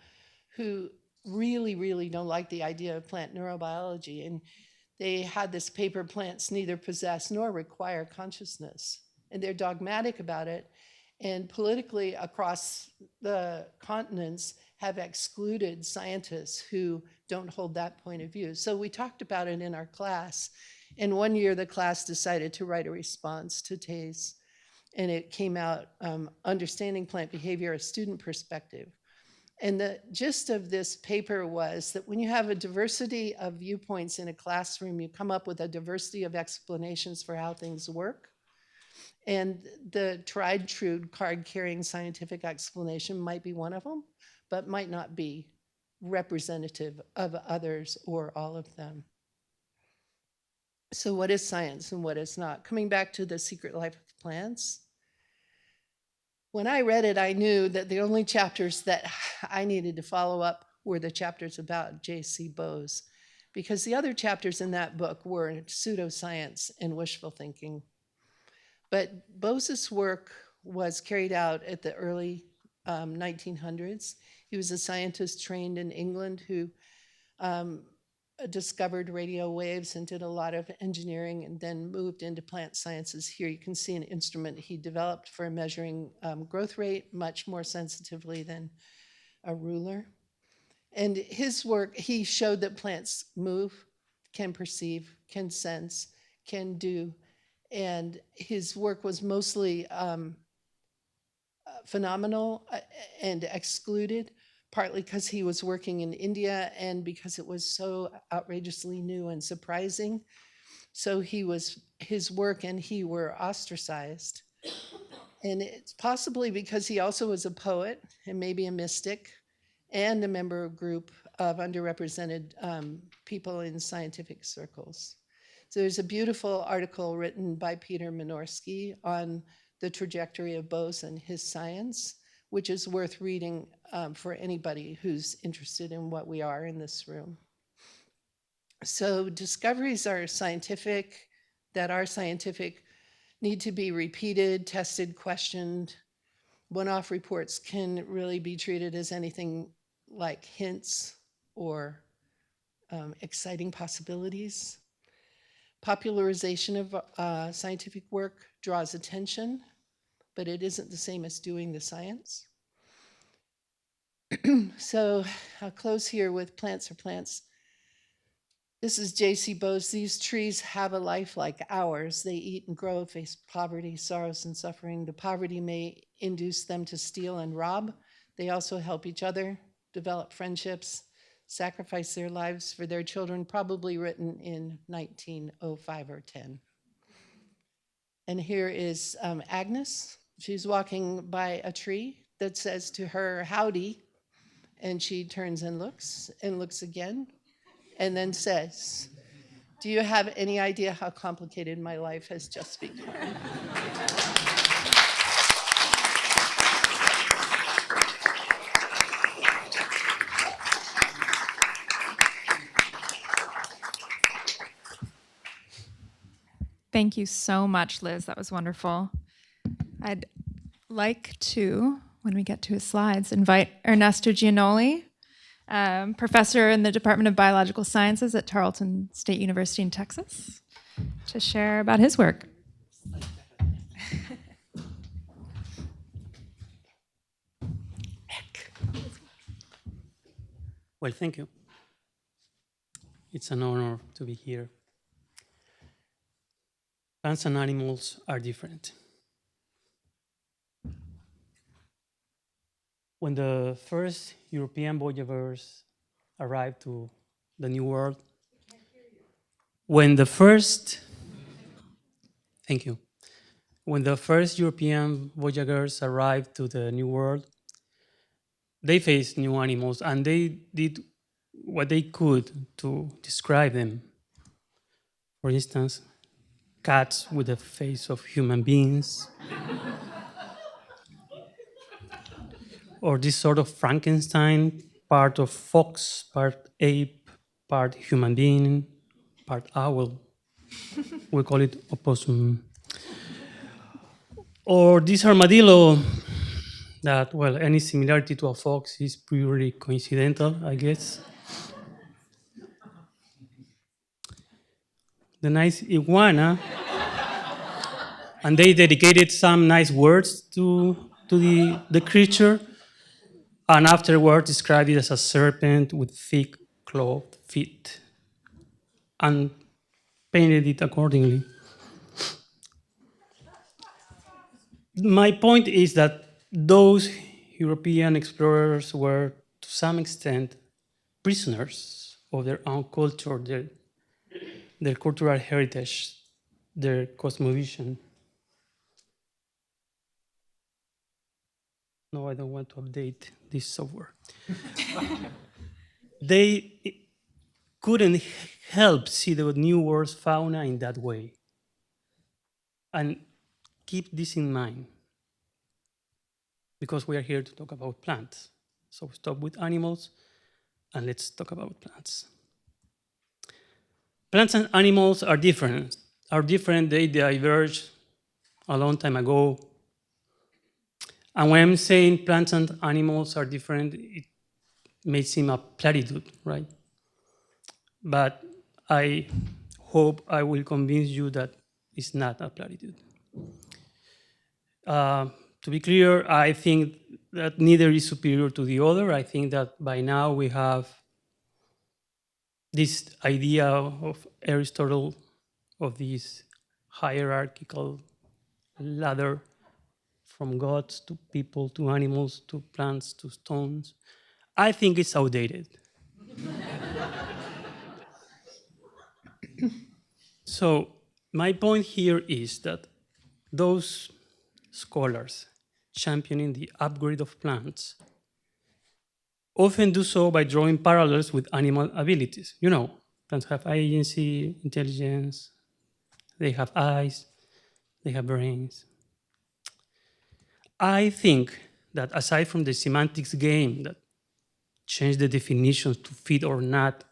who really don't like the idea of plant neurobiology. And they had this paper, Plants Neither Possess Nor Require Consciousness. And they're dogmatic about it. And politically across the continents have excluded scientists who don't hold that point of view. So we talked about it in our class. And one year the class decided to write a response to Tays. And it came out, Understanding Plant Behavior, a Student Perspective. And the gist of this paper was that when you have a diversity of viewpoints in a classroom, you come up with a diversity of explanations for how things work. And the tried true card-carrying scientific explanation might be one of them, but might not be representative of others or all of them. So what is science and what is not? Coming back to The Secret Life of Plants, when I read it, I knew that the only chapters that I needed to follow up were the chapters about J.C. Bose, because the other chapters in that book were pseudoscience and wishful thinking. But Bose's work was carried out at the early 1900s. He was a scientist trained in England who discovered radio waves and did a lot of engineering and then moved into plant sciences. Here you can see an instrument he developed for measuring growth rate much more sensitively than a ruler. And his work, he showed that plants move, can perceive, can sense, can do. And his work was mostly phenomenal and excluded, partly because he was working in India and because it was so outrageously new and surprising. So his work and he were ostracized. And it's possibly because he also was a poet and maybe a mystic and a member of a group of underrepresented people in scientific circles. So there's a beautiful article written by Peter Minorski on the trajectory of Bose and his science, which is worth reading for anybody who's interested in what we are in this room. So discoveries are scientific, that are scientific, need to be repeated, tested, questioned. One-off reports can really be treated as anything like hints or exciting possibilities. Popularization of scientific work draws attention, but it isn't the same as doing the science. So I'll close here with Plants are Plants. This is J.C. Bose. These trees have a life like ours. They eat and grow, face poverty, sorrows, and suffering. The poverty may induce them to steal and rob. They also help each other, develop friendships, sacrifice their lives for their children, probably written in 1905 or 10. And here is Agnes. She's walking by a tree that says to her, howdy, and she turns and looks again, and then says, do you have any idea how complicated my life has just become? Thank you so much, Liz. That was wonderful. I'd like to when we get to his slides, invite Ernesto Gianoli, professor in the Department of Biological Sciences at Tarleton State University in Texas, to share about his work. Well, thank you. It's an honor to be here. Plants and animals are different. When the first European voyagers arrived to the New World, when the first European voyagers arrived to the New World, they faced new animals and they did what they could to describe them. For instance, cats with the face of human beings, or this sort of Frankenstein, part of fox, part ape, part human being, part owl. We call it opossum. Or this armadillo that, well, any similarity to a fox is purely coincidental, I guess. The nice iguana, and they dedicated some nice words to the creature, and afterward described it as a serpent with thick clawed feet, and painted it accordingly. My point is that those European explorers were, to some extent, prisoners of their own culture, their cultural heritage, their cosmovision. No, I don't want to update this software. They couldn't help see the New World's fauna in that way. And keep this in mind, because we are here to talk about plants. So stop with animals and let's talk about plants. Plants and animals are different. They diverged a long time ago. And when I'm saying plants and animals are different, it may seem a platitude, right? But I hope I will convince you that it's not a platitude. To be clear, I think that neither is superior to the other. I think that by now we have this idea of Aristotle, of this hierarchical ladder from gods to people to animals to plants to stones. I think it's outdated. So my point here is that those scholars championing the upgrade of plants often do so by drawing parallels with animal abilities. You know, plants have agency, intelligence, they have eyes, they have brains. I think that aside from the semantics game that change the definitions to fit or not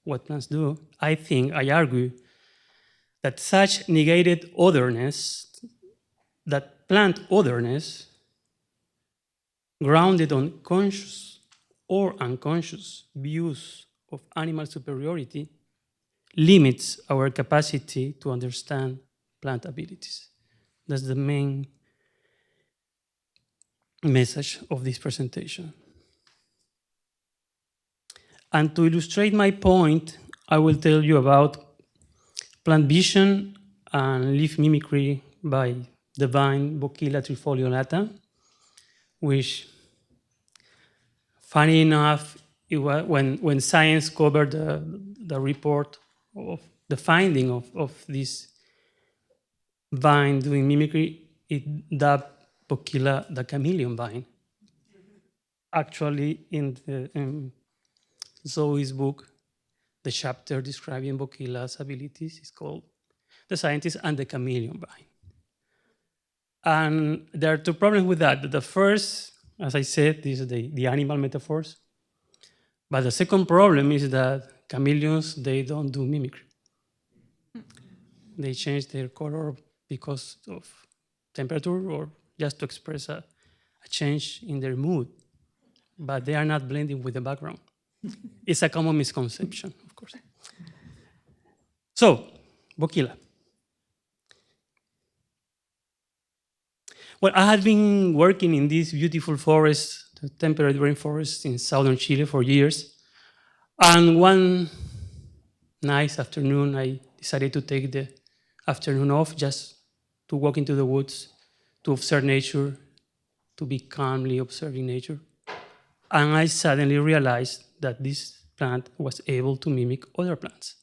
what plants do, I argue that such negated otherness, that plant otherness, grounded on conscious or unconscious views of animal superiority, limits our capacity to understand plant abilities. That's the main message of this presentation. And to illustrate my point, I will tell you about plant vision and leaf mimicry by the vine Boquila trifoliolata, which, funny enough, when science covered the report of the finding of this vine doing mimicry, it dubbed Boquila the chameleon vine. Actually, in Zoe's book, the chapter describing Boquila's abilities is called The Scientist and the Chameleon Vine. And there are two problems with that. The first, as I said, is the animal metaphors. But the second problem is that chameleons, they don't do mimicry. They change their color because of temperature or just to express a a change in their mood, but they are not blending with the background. It's a common misconception, of course. So, Boquila. Well, I had been working in this beautiful forest, the temperate rainforest in southern Chile for years. And one nice afternoon, I decided to take the afternoon off just to walk into the woods, to observe nature, to be calmly observing nature. And I suddenly realized that this plant was able to mimic other plants.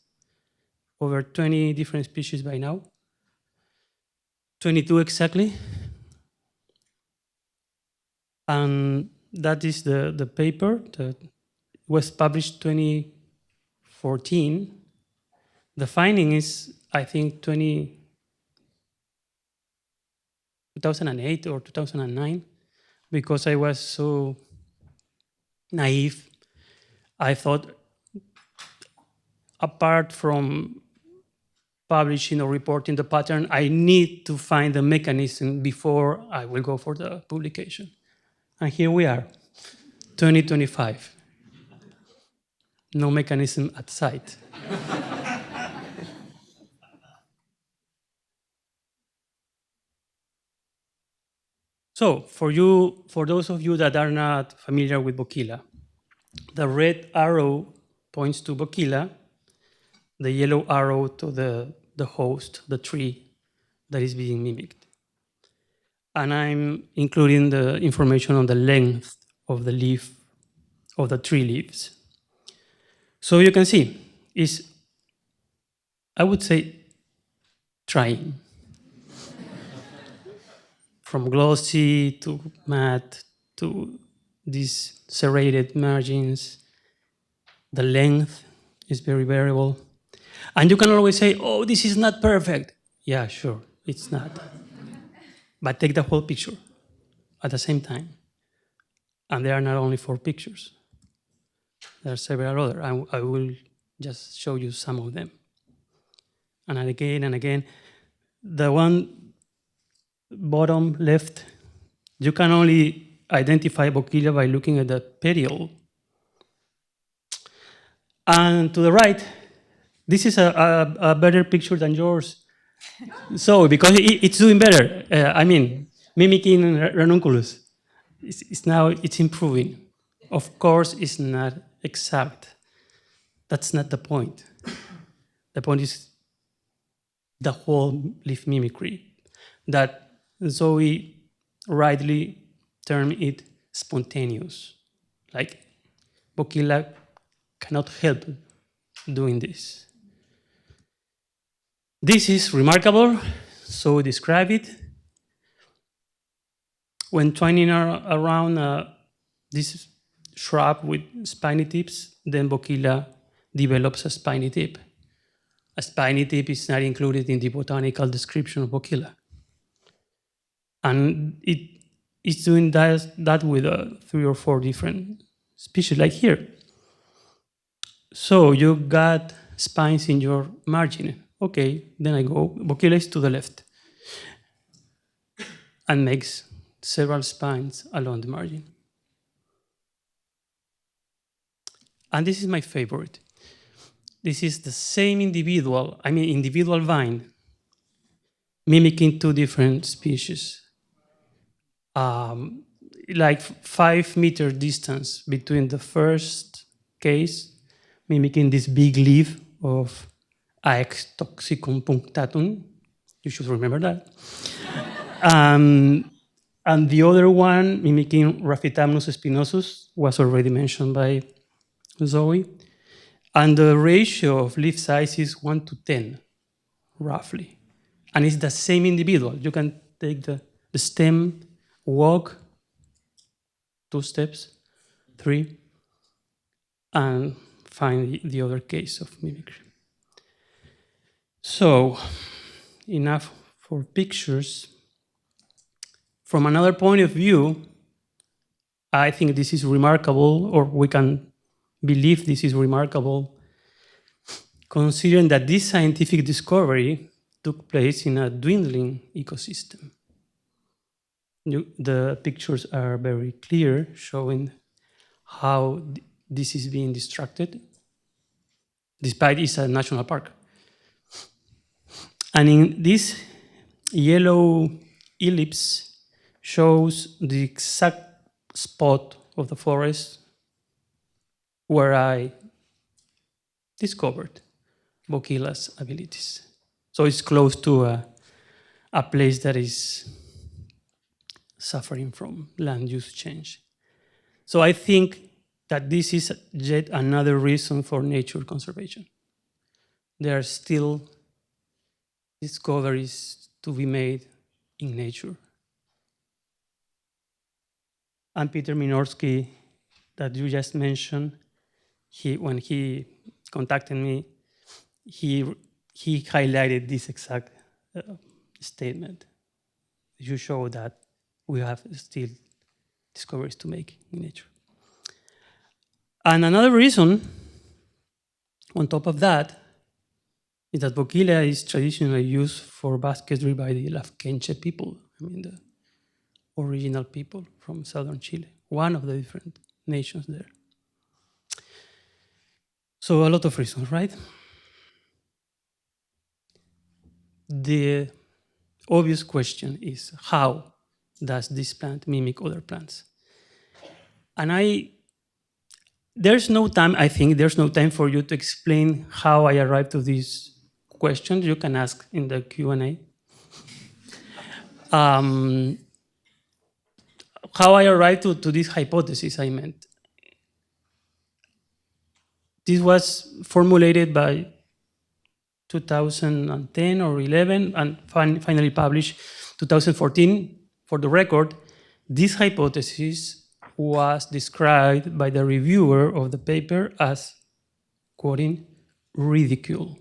Over 20 different species by now, 22 exactly. And that is the paper that was published 2014. The finding is, I think, 2008 or 2009, because I was so naive. I thought, apart from publishing or reporting the pattern, I need to find the mechanism before I will go for the publication. And here we are, 2025. No mechanism at sight. So for those of you that are not familiar with Boquila, the red arrow points to Boquila, the yellow arrow to the host, the tree that is being mimicked. And I'm including the information on the length of the leaf, of the tree leaves. So you can see, it's, I would say, trying. From glossy to matte to these serrated margins. The length is very variable. And you can always say, oh, this is not perfect. Yeah, sure, it's not. But take the whole picture at the same time. And there are not only 4 pictures. There are several others. I will just show you some of them. And again, the one bottom left, you can only identify Boquila by looking at the petiole. And to the right, this is a better picture than yours. So, because it's doing better. I mean, mimicking ranunculus. It's improving. Of course, it's not exact. That's not the point. The point is the whole leaf mimicry that Zoe rightly termed it spontaneous. Like Boquila cannot help doing this. This is remarkable, so describe it. When twining around this shrub with spiny tips, then Boquila develops a spiny tip. A spiny tip is not included in the botanical description of Boquila. And it's doing that with 3 or 4 different species, like here. So you got spines in your margin. Okay, then I go, Boquila is to the left and makes several spines along the margin. And this is my favorite. This is the same individual vine, mimicking 2 different species. Like 5-meter distance between the first case, mimicking this big leaf of Aex toxicum punctatum. You should remember that. And the other one, mimicking Rhaphitamnus spinosus, was already mentioned by Zoe. And the ratio of leaf size is 1:10, roughly. And it's the same individual. You can take the stem, walk 2 steps, 3, and find the other case of mimicry. So, enough for pictures. From another point of view, I think this is remarkable, or we can believe this is remarkable, considering that this scientific discovery took place in a dwindling ecosystem. The pictures are very clear, showing how this is being destructed, despite it's a national park. And in this yellow ellipse shows the exact spot of the forest where I discovered Boquila's abilities. So it's close to a place that is suffering from land use change. So I think that this is yet another reason for nature conservation. There are still discoveries to be made in nature. And Peter Minorski, that you just mentioned, when he contacted me, he highlighted this exact statement. You show that we have still discoveries to make in nature. And another reason, on top of that, is that Boquila is traditionally used for basketry by the Lafkenche people, the original people from southern Chile, one of the different nations there. So a lot of reasons, right? The obvious question is, how does this plant mimic other plants? And there's no time for you to explain how I arrived to this question. You can ask in the Q&A. How I arrived to this hypothesis, I meant. This was formulated by 2010 or 11 and finally published 2014. For the record, this hypothesis was described by the reviewer of the paper as, quoting, ridicule.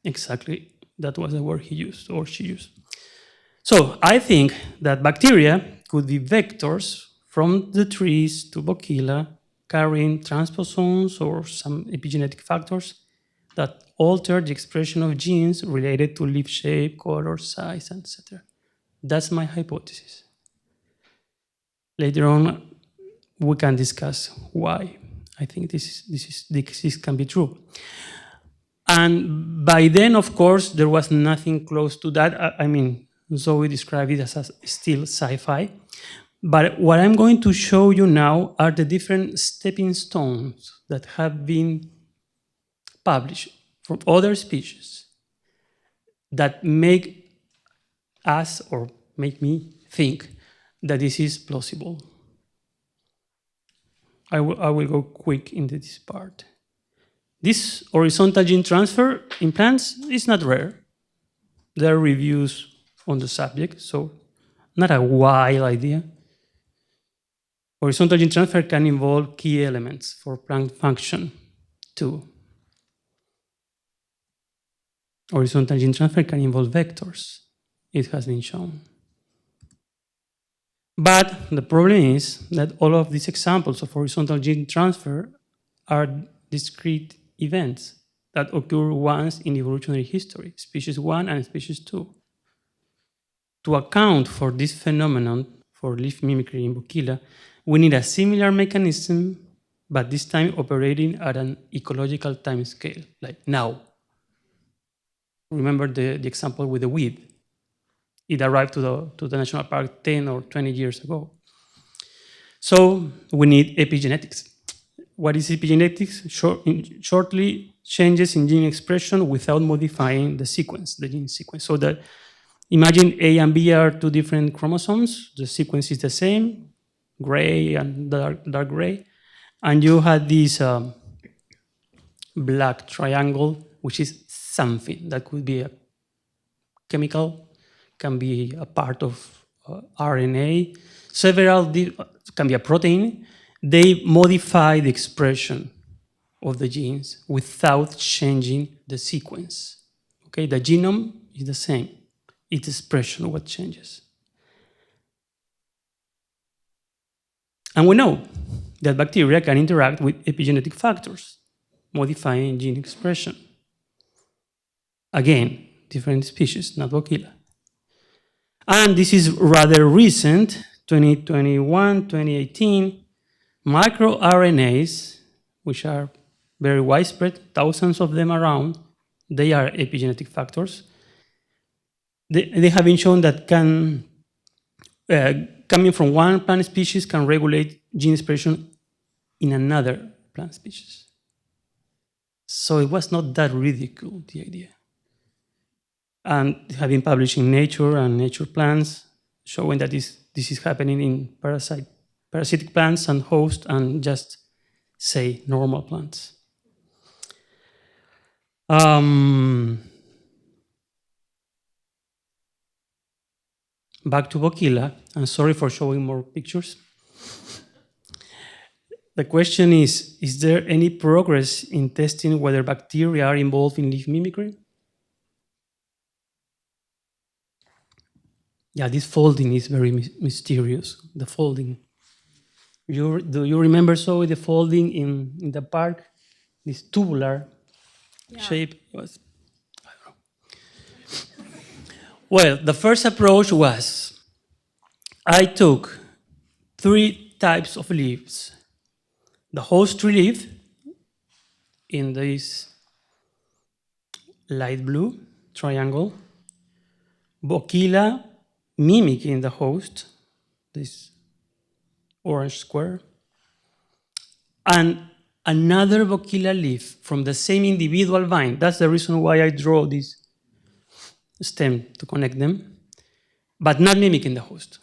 Exactly, that was the word he used, or she used. So I think that bacteria could be vectors from the trees to Boquila, carrying transposons or some epigenetic factors that alter the expression of genes related to leaf shape, color, size, etc. That's my hypothesis. Later on, we can discuss why I think this can be true. And by then, of course, there was nothing close to that. Zoe described it as still sci-fi. But what I'm going to show you now are the different stepping stones that have been published from other species that make us, or make me, think that this is plausible. I will go quick into this part. This horizontal gene transfer in plants is not rare. There are reviews on the subject, so not a wild idea. Horizontal gene transfer can involve key elements for plant function too. Horizontal gene transfer can involve vectors, it has been shown. But the problem is that all of these examples of horizontal gene transfer are discrete events that occur once in evolutionary history, species 1 and species 2. To account for this phenomenon for leaf mimicry in Boquila, we need a similar mechanism, but this time operating at an ecological time scale, like now. Remember the example with the weed. It arrived to the national park 10 or 20 years ago. So we need epigenetics. What is epigenetics? Shortly, changes in gene expression without modifying the sequence, the gene sequence. So that imagine A and B are two different chromosomes. The sequence is the same, gray and dark gray. And you had this black triangle, which is something that could be a chemical, can be a part of RNA, can be a protein. They modify the expression of the genes without changing the sequence. Okay, the genome is the same. It's expression what changes. And we know that bacteria can interact with epigenetic factors, modifying gene expression. Again, different species, not Boquila. And this is rather recent, 2021, 2018, microRNAs, which are very widespread, thousands of them around, they are epigenetic factors. They have been shown that coming from one plant species can regulate gene expression in another plant species. So it was not that ridicule, the idea. And have been published in Nature and Nature Plants, showing that this is happening in parasitic plants and host and just say normal plants. Back to Boquila, and sorry for showing more pictures. The question is there any progress in testing whether bacteria are involved in leaf mimicry? Yeah, this folding is very mysterious, the folding. Do you remember, Zoe, the folding in the park? This tubular shape was, I don't know. Well, the first approach was, I took 3 types of leaves. The host tree leaf in this light blue triangle, Boquila mimicking the host, this orange square, and another Boquila leaf from the same individual vine. That's the reason why I draw this stem to connect them, but not mimicking the host.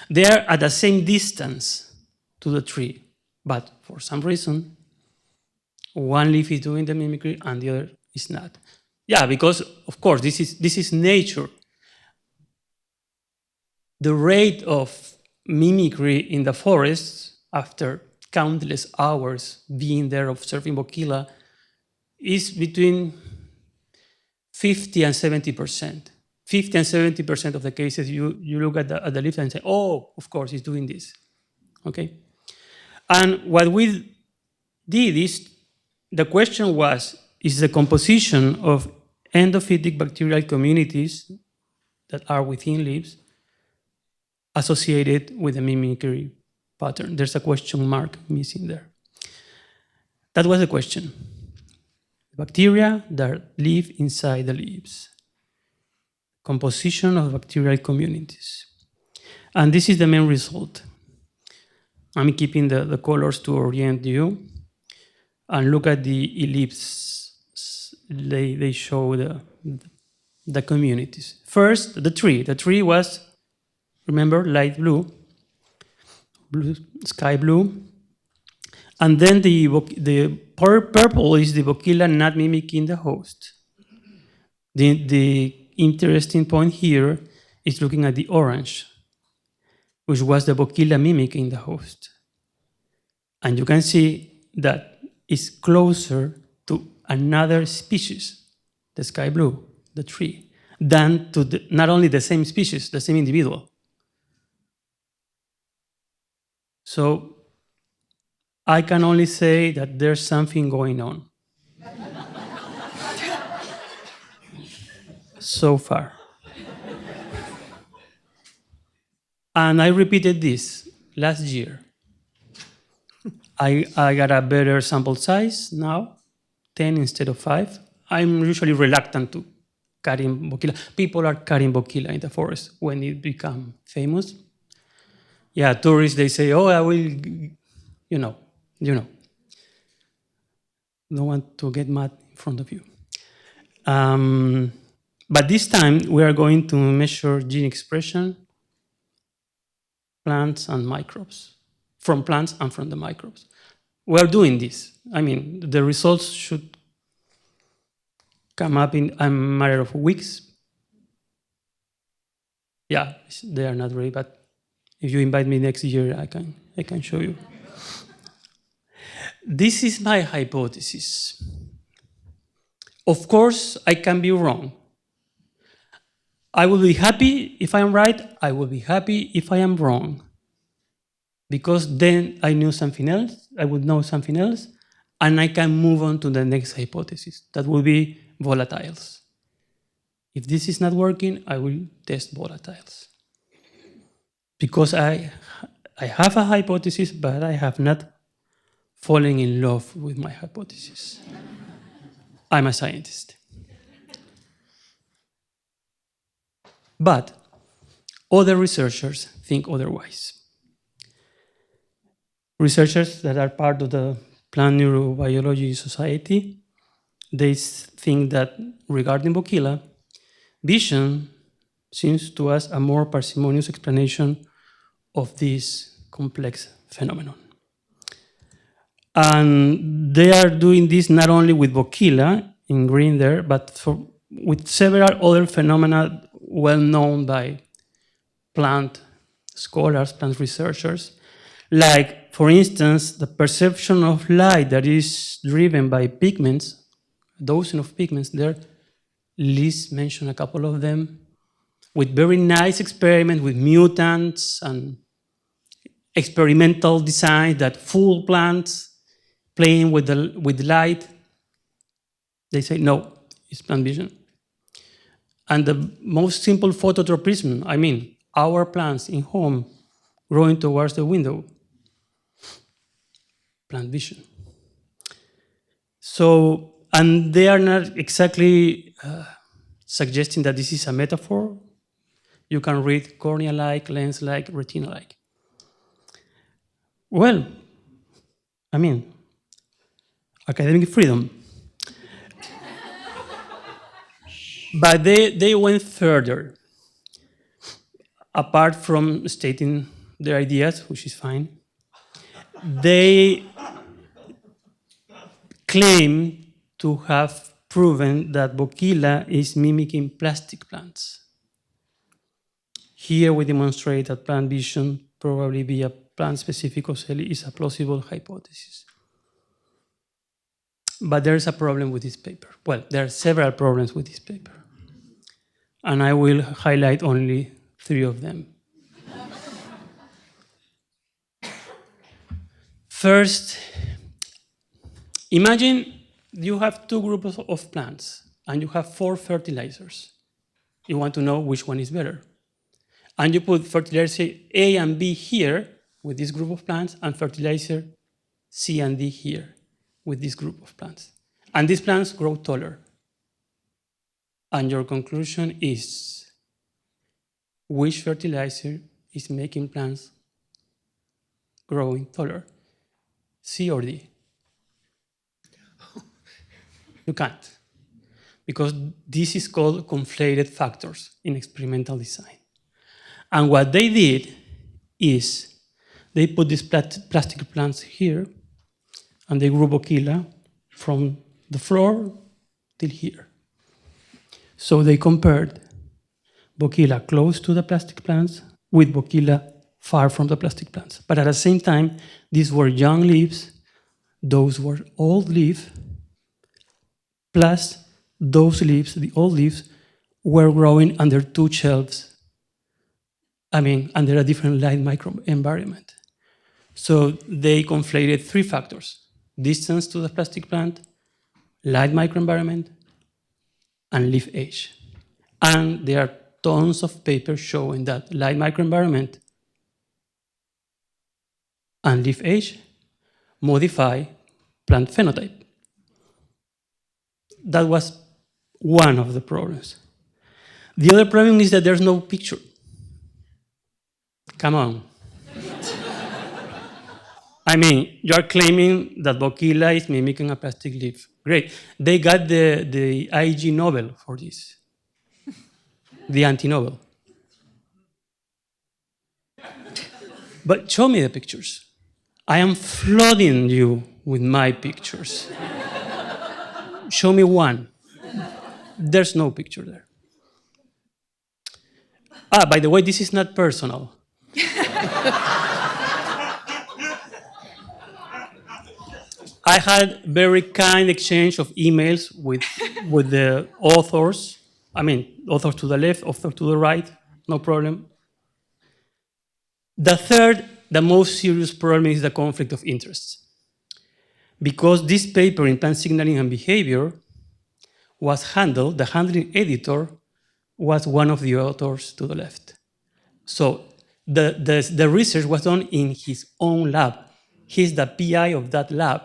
They are at the same distance to the tree, but for some reason, one leaf is doing the mimicry and the other is not. Yeah, because of course, this is nature. The rate of mimicry in the forests after countless hours being there observing Boquila is between 50 and 70%. 50 and 70% of the cases you look at the leaf and say, oh, of course, he's doing this. Okay? And what we did is, the question was, is the composition of endophytic bacterial communities that are within leaves associated with the mimicry pattern? There's a question mark missing there. That was the question. Bacteria that live inside the leaves. Composition of bacterial communities. And this is the main result. I'm keeping the colors to orient you. And look at the ellipse. They show the communities. First, the tree. The tree was, remember, light blue, sky blue. And then the purple is the Boquila not mimicking the host. The interesting point here is looking at the orange, which was the Boquila mimicking the host. And you can see that it's closer to another species, the sky blue, the tree, than to not only the same species, the same individual. So I can only say that there's something going on. So far. And I repeated this last year. I got a better sample size now, 10 instead of 5. I'm usually reluctant to cutting Boquila. People are cutting Boquila in the forest when it becomes famous. Yeah, tourists, they say, oh, I will, you know. Don't want to get mad in front of you. But this time, we are going to measure gene expression, plants and microbes, from plants and from the microbes. We are doing this. I mean, the results should come up in a matter of weeks. Yeah, they are not ready, but if you invite me next year, I can show you. This is my hypothesis. Of course, I can be wrong. I will be happy if I am right. I will be happy if I am wrong. Because then I knew something else, I would know something else, and I can move on to the next hypothesis. That will be volatiles. If this is not working, I will test volatiles. Because I have a hypothesis, but I have not fallen in love with my hypothesis. I'm a scientist. But other researchers think otherwise. Researchers that are part of the Plant Neurobiology Society, they think that regarding Boquila, vision seems to us a more parsimonious explanation of this complex phenomenon. And they are doing this not only with Boquila in green there, but with several other phenomena well known by plant scholars, plant researchers, like, for instance, the perception of light that is driven by pigments, a dozen of pigments there. Liz mentioned a couple of them, with very nice experiments with mutants and experimental design that fool plants playing with light. They say, no, it's plant vision. And the most simple phototropism, I mean, our plants in home growing towards the window, plant vision. So, and they are not exactly suggesting that this is a metaphor. You can read cornea-like, lens-like, retina-like. Well, I mean, academic freedom. But they went further. Apart from stating their ideas, which is fine, they claim to have proven that Boquila is mimicking plastic plants. Here we demonstrate that plant vision, probably via plant-specific ocelli, is a plausible hypothesis. But there is a problem with this paper. Well, there are several problems with this paper. And I will highlight only 3 of them. First, imagine you have 2 groups of plants and you have 4 fertilizers. You want to know which one is better. And you put fertilizer A and B here with this group of plants and fertilizer C and D here with this group of plants. And these plants grow taller. And your conclusion is which fertilizer is making plants growing taller, C or D? You can't, because this is called conflated factors in experimental design. And what they did is they put these plastic plants here, and they grew Boquila from the floor till here. So they compared Boquila close to the plastic plants with Boquila far from the plastic plants. But at the same time, these were young leaves, those were old leaves, plus those leaves, the old leaves, were growing under 2 shelves. I mean, under a different light microenvironment. So they conflated 3 factors: distance to the plastic plant, light microenvironment, and leaf age. And there are tons of papers showing that light microenvironment and leaf age modify plant phenotype. That was one of the problems. The other problem is that there's no picture. Come on. I mean, you're claiming that Boquila is mimicking a plastic leaf. Great. They got the IG Nobel for this, the anti-Nobel. But show me the pictures. I am flooding you with my pictures. Show me one. There's no picture there. Ah, by the way, this is not personal. I had very kind exchange of emails with the authors. I mean, author to the left, author to the right, no problem. The third, the most serious problem is the conflict of interests. Because this paper in plant signaling and behavior was handled, the handling editor was one of the authors to the left. So the research was done in his own lab. He's the PI of that lab,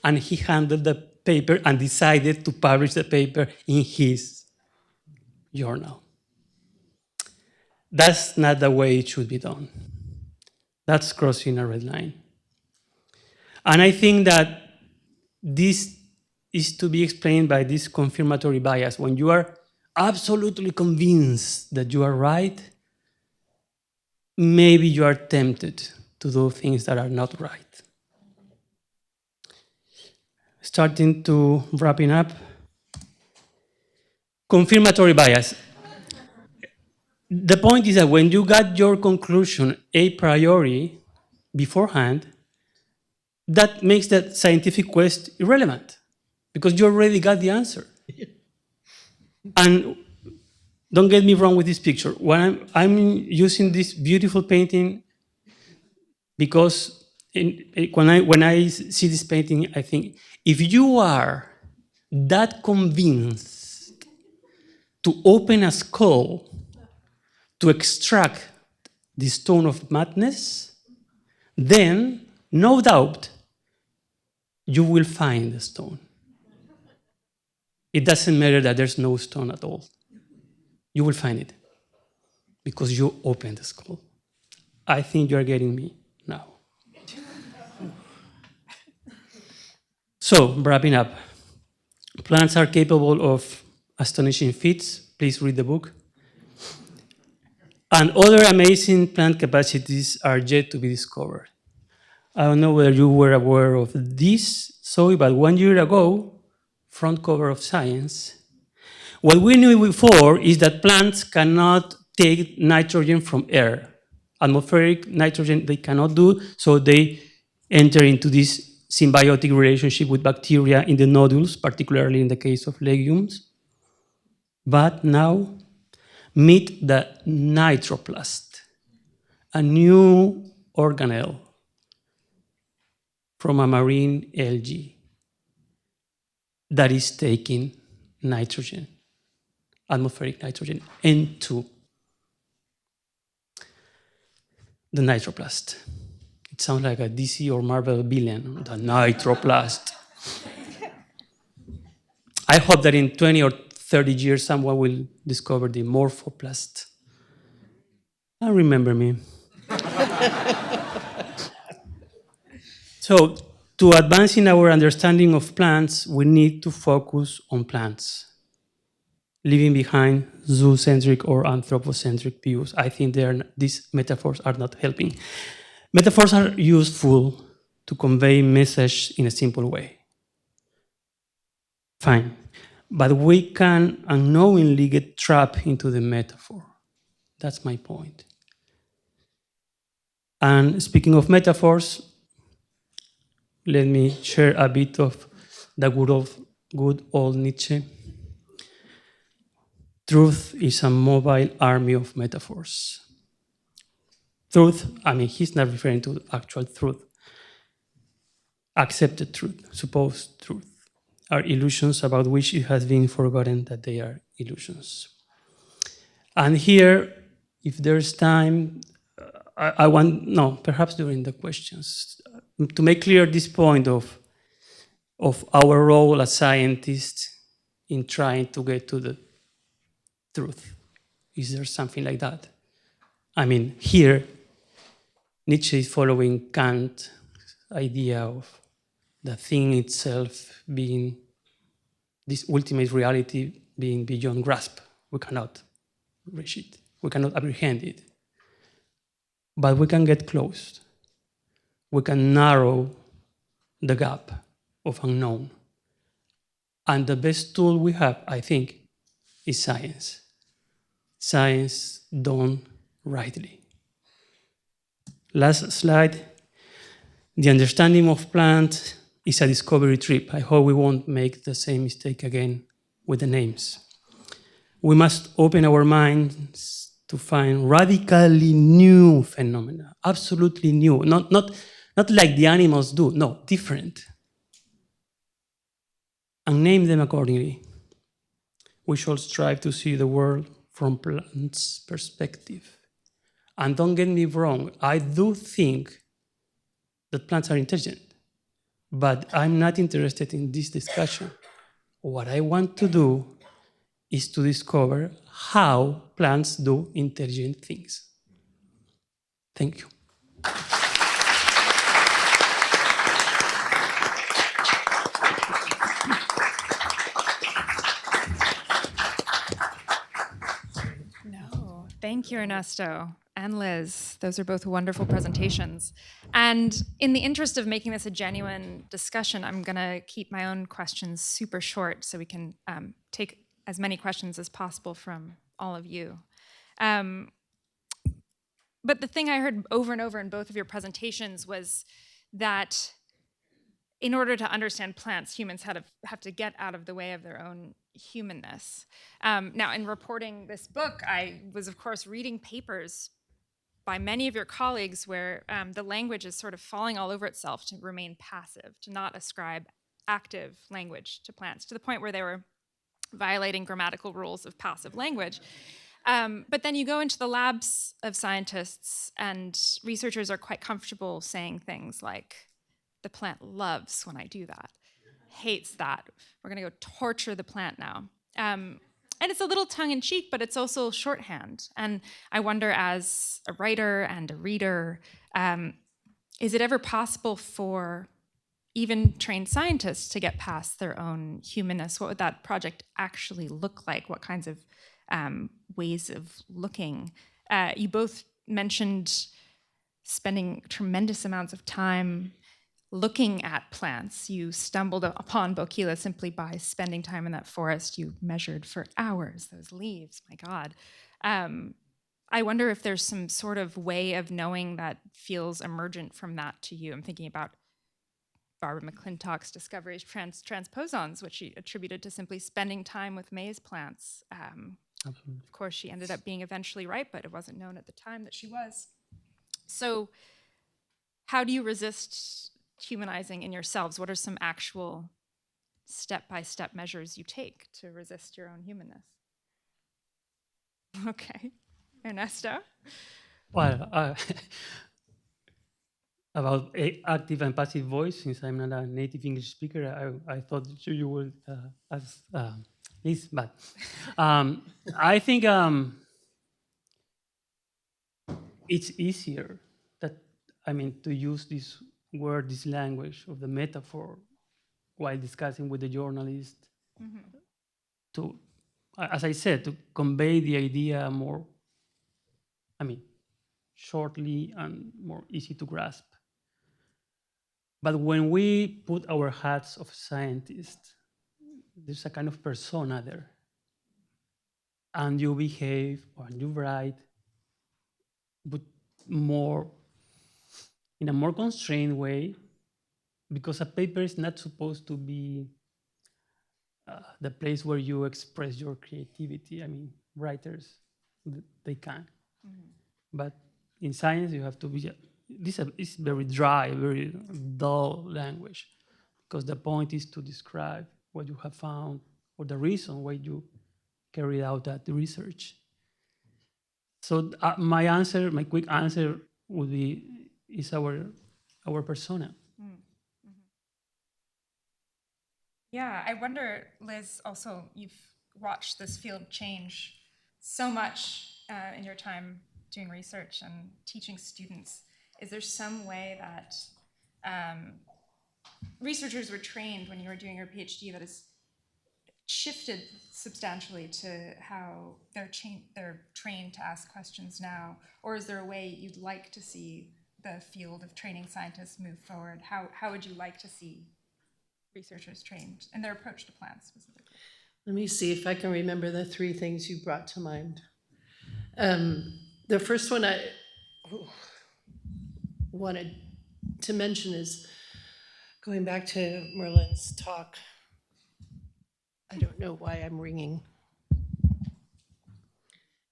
and he handled the paper and decided to publish the paper in his journal. That's not the way it should be done. That's crossing a red line. And I think that this is to be explained by this confirmatory bias. When you are absolutely convinced that you are right, maybe you are tempted to do things that are not right. Starting to wrapping up. Confirmatory bias. The point is that when you got your conclusion a priori beforehand, that makes that scientific quest irrelevant because you already got the answer. And don't get me wrong with this picture. When I'm using this beautiful painting because when I see this painting, I think if you are that convinced to open a skull to extract the stone of madness, then no doubt you will find the stone. It doesn't matter that there's no stone at all. You will find it because you opened the skull. I think you are getting me now. So, wrapping up. Plants are capable of astonishing feats. Please read the book. And other amazing plant capacities are yet to be discovered. I don't know whether you were aware of this, Zoe, but 1 year ago, front cover of Science, what we knew before is that plants cannot take nitrogen from air. Atmospheric nitrogen they cannot do, so they enter into this symbiotic relationship with bacteria in the nodules, particularly in the case of legumes. But now, meet the nitroplast, a new organelle from a marine algae that is taking nitrogen, atmospheric nitrogen, into the nitroplast. It sounds like a DC or Marvel villain, the nitroplast. I hope that in 20 or 30 years, someone will discover the morphoplast. And remember me. So, to advance in our understanding of plants, we need to focus on plants, leaving behind zoocentric or anthropocentric views. I think these metaphors are not helping. Metaphors are useful to convey message in a simple way. Fine. But we can unknowingly get trapped into the metaphor. That's my point. And speaking of metaphors, let me share a bit of the good old Nietzsche. Truth is a mobile army of metaphors. Truth, I mean, he's not referring to actual truth. Accepted truth, supposed truth, are illusions about which it has been forgotten that they are illusions. And here, if there's time, perhaps during the questions, to make clear this point of our role as scientists in trying to get to the truth. Is there something like that? I mean, here, Nietzsche is following Kant's idea of the thing itself being, this ultimate reality being beyond grasp. We cannot reach it. We cannot apprehend it. But we can get close. We can narrow the gap of unknown. And the best tool we have, I think, is science. Science done rightly. Last slide. The understanding of plants is a discovery trip. I hope we won't make the same mistake again with the names. We must open our minds to find radically new phenomena, absolutely new, not like the animals do, no, different. And name them accordingly. We shall strive to see the world from plants' perspective. And don't get me wrong, I do think that plants are intelligent, but I'm not interested in this discussion. What I want to do is to discover how plants do intelligent things. Thank you. No, thank you, Ernesto and Liz. Those are both wonderful presentations. And in the interest of making this a genuine discussion, I'm going to keep my own questions super short so we can take as many questions as possible from all of you. But the thing I heard over and over in both of your presentations was that in order to understand plants, humans have to get out of the way of their own humanness. Now, in reporting this book, I was, of course, reading papers by many of your colleagues where the language is sort of falling all over itself to remain passive, to not ascribe active language to plants, to the point where they were violating grammatical rules of passive language. But then you go into the labs of scientists, and researchers are quite comfortable saying things like, the plant loves when I do that, hates that. We're going to go torture the plant now. And it's a little tongue-in-cheek, but it's also shorthand. And I wonder, as a writer and a reader, is it ever possible for even trained scientists to get past their own humanness? What would that project actually look like? What kinds of ways of looking? You both mentioned spending tremendous amounts of time looking at plants. You stumbled upon Boquila simply by spending time in that forest. You measured for hours those leaves, my God. I wonder if there's some sort of way of knowing that feels emergent from that to you. I'm thinking about Barbara McClintock's discoveries of transposons, which she attributed to simply spending time with maize plants. Absolutely. Of course, she ended up being eventually right, but it wasn't known at the time that she was. So how do you resist humanizing in yourselves? What are some actual step-by-step measures you take to resist your own humanness? Okay. Ernesto? Well, about active and passive voice, since I'm not a native English speaker, I thought you would ask this, but I think it's easier to use this word, this language of the metaphor while discussing with the journalist to, as I said, to convey the idea more, shortly and more easy to grasp. But when we put our hats of scientist, there's a kind of persona there. And you behave and you write, but in a more constrained way, because a paper is not supposed to be the place where you express your creativity. Writers, they can. But in science, you have to be, this is very dry, very dull language, because the point is to describe what you have found or the reason why you carried out that research. So my quick answer would be, is our persona. Yeah, I wonder, Liz, also, you've watched this field change so much in your time doing research and teaching students. Is there some way that researchers were trained when you were doing your PhD that has shifted substantially to how they're trained to ask questions now? Or is there a way you'd like to see the field of training scientists move forward? How would you like to see researchers trained and their approach to plants specifically? Let me see if I can remember the three things you brought to mind. The first one I wanted to mention is going back to Merlin's talk. I don't know why I'm ringing.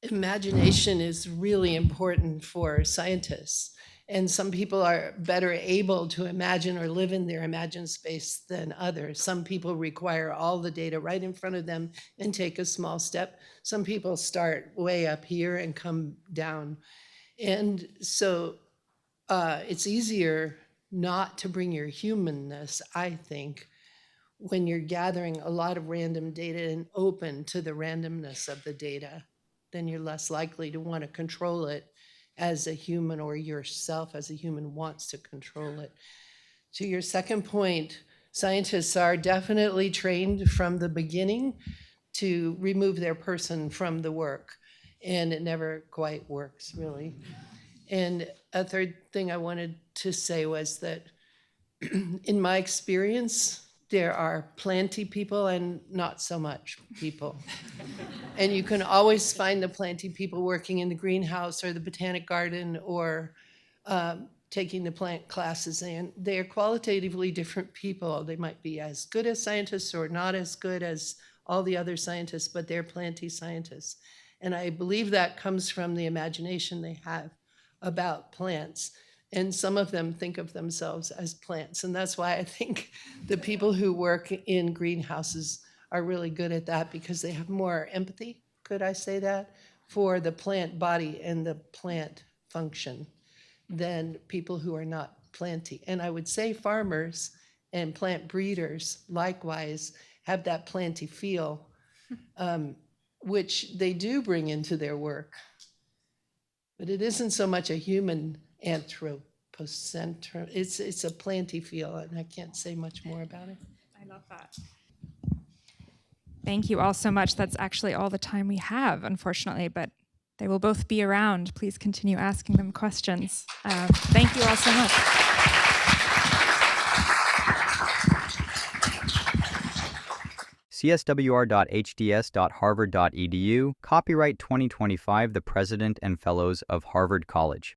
Imagination is really important for scientists. And some people are better able to imagine or live in their imagined space than others. Some people require all the data right in front of them and take a small step. Some people start way up here and come down. And so it's easier not to bring your humanness, I think, when you're gathering a lot of random data and open to the randomness of the data. Then you're less likely to want to control it as a human, or yourself as a human wants to control it. To your second point, scientists are definitely trained from the beginning to remove their person from the work, and it never quite works, really. And a third thing I wanted to say was that in my experience, there are plenty people and not so much people. And you can always find the plenty people working in the greenhouse or the botanic garden or taking the plant classes, and they are qualitatively different people. They might be as good as scientists or not as good as all the other scientists, but they're plenty scientists. And I believe that comes from the imagination they have about plants. And some of them think of themselves as plants. And that's why I think the people who work in greenhouses are really good at that, because they have more empathy, could I say that, for the plant body and the plant function than people who are not planty. And I would say farmers and plant breeders likewise have that planty feel, which they do bring into their work. But it isn't so much a human anthropocentrism. It's a planty feel, and I can't say much more about it. I love that. Thank you all so much. That's actually all the time we have, unfortunately, but they will both be around. Please continue asking them questions. Thank you all so much. cswr.hds.harvard.edu, copyright 2025, the President and Fellows of Harvard College.